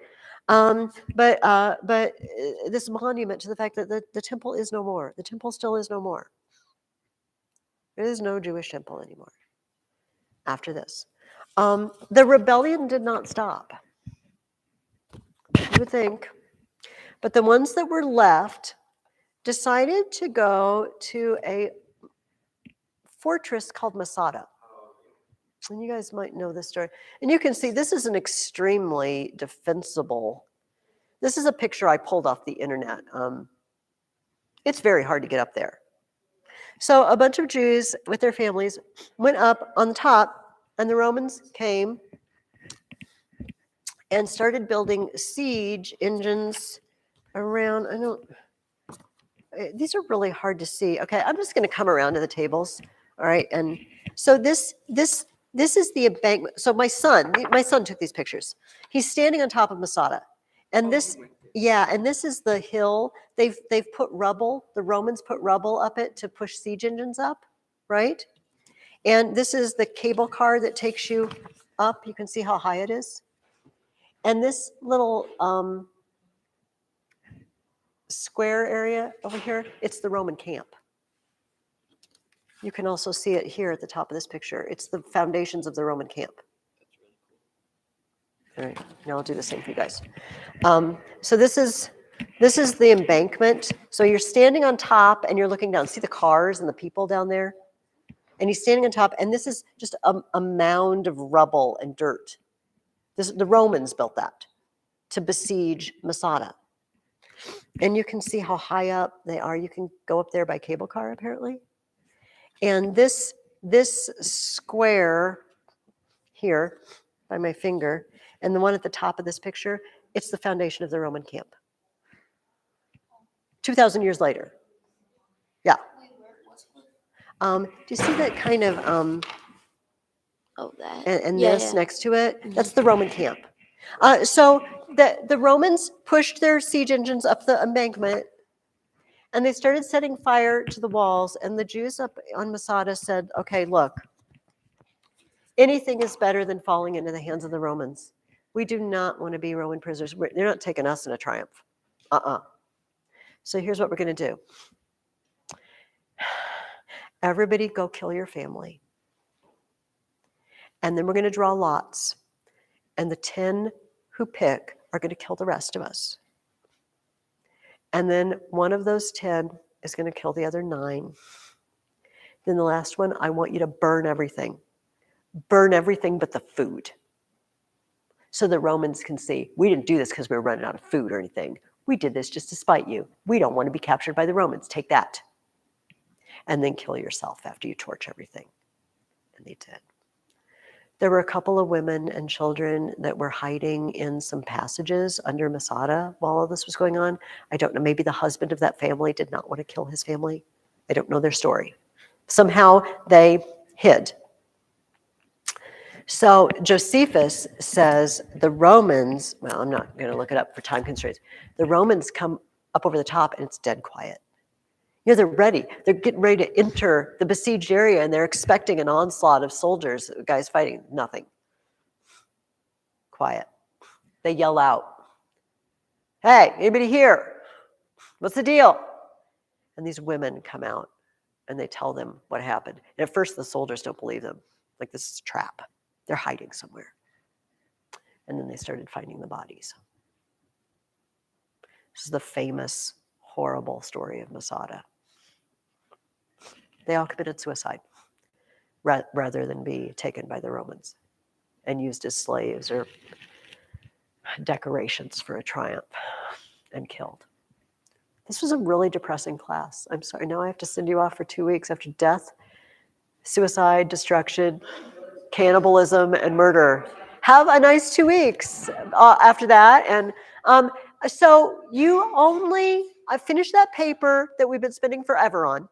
But this monument to the fact that the temple is no more. The temple still is no more. There is no Jewish temple anymore after this. The rebellion did not stop. You would think. But the ones that were left decided to go to a fortress called Masada. And you guys might know this story. And you can see this is an extremely defensible. This is a picture I pulled off the internet. It's very hard to get up there. So a bunch of Jews with their families went up on the top, and the Romans came and started building siege engines around. These are really hard to see. Okay, I'm just going to come around to the tables. All right, and so this is the embankment. So my son took these pictures. He's standing on top of Masada, and this is the hill. They've put rubble. The Romans put rubble up it to push siege engines up, right? And this is the cable car that takes you up. You can see how high it is. And this little square area over here, it's the Roman camp. You can also see it here at the top of this picture. It's the foundations of the Roman camp. All right, now I'll do the same for you guys. So this is the embankment. So you're standing on top and you're looking down. See the cars and the people down there? And he's standing on top, and this is just a mound of rubble and dirt. The Romans built that to besiege Masada. And you can see how high up they are. You can go up there by cable car, apparently. And this square here, by my finger, and the one at the top of this picture, it's the foundation of the Roman camp. 2,000 years later. Yeah. Do you see that kind of, that. and this next to it? That's the Roman camp. So the Romans pushed their siege engines up the embankment, and they started setting fire to the walls, and the Jews up on Masada said, okay, look, anything is better than falling into the hands of the Romans. We do not want to be Roman prisoners. They're not taking us in a triumph. So here's what we're going to do. Everybody go kill your family. And then we're going to draw lots. And the 10 who pick are going to kill the rest of us. And then one of those 10 is going to kill the other 9. Then the last one, I want you to burn everything. Burn everything but the food. So the Romans can see, we didn't do this because we were running out of food or anything. We did this just to spite you. We don't want to be captured by the Romans. Take that. And then kill yourself after you torch everything. And they did. There were a couple of women and children that were hiding in some passages under Masada while all this was going on. I don't know, maybe the husband of that family did not want to kill his family. I don't know their story. Somehow they hid. So Josephus says the Romans, well, I'm not going to look it up for time constraints. The Romans come up over the top and it's dead quiet. You know, they're ready. They're getting ready to enter the besieged area and they're expecting an onslaught of soldiers, guys fighting. Nothing. Quiet. They yell out, "Hey, anybody here? What's the deal?" And these women come out and they tell them what happened. And at first the soldiers don't believe them. Like, this is a trap. They're hiding somewhere. And then they started finding the bodies. This is the famous, horrible story of Masada. They all committed suicide rather than be taken by the Romans and used as slaves or decorations for a triumph and killed. This was a really depressing class. I'm sorry, now I have to send you off for 2 weeks after death, suicide, destruction, cannibalism, and murder. Have a nice 2 weeks after that. And so I finished that paper that we've been spending forever on.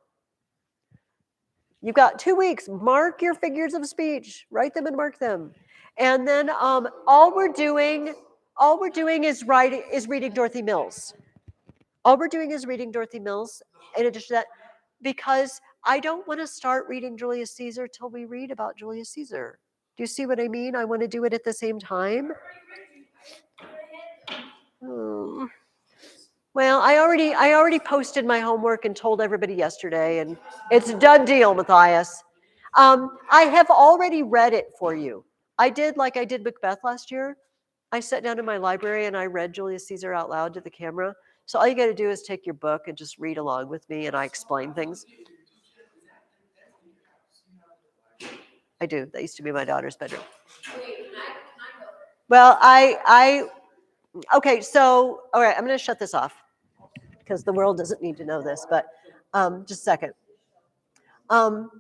You've got 2 weeks. Mark your figures of speech. Write them and mark them. And then all we're doing is reading Dorothy Mills. All we're doing is reading Dorothy Mills. In addition to that, because I don't want to start reading Julius Caesar till we read about Julius Caesar. Do you see what I mean? I want to do it at the same time. Well, I already posted my homework and told everybody yesterday, and it's a done deal, Matthias. I have already read it for you. I did like I did Macbeth last year. I sat down in my library and I read Julius Caesar out loud to the camera. So all you got to do is take your book and just read along with me, and I explain things. I do. That used to be my daughter's bedroom. Well, okay, so, all right, I'm going to shut this off because the world doesn't need to know this, but just a second. So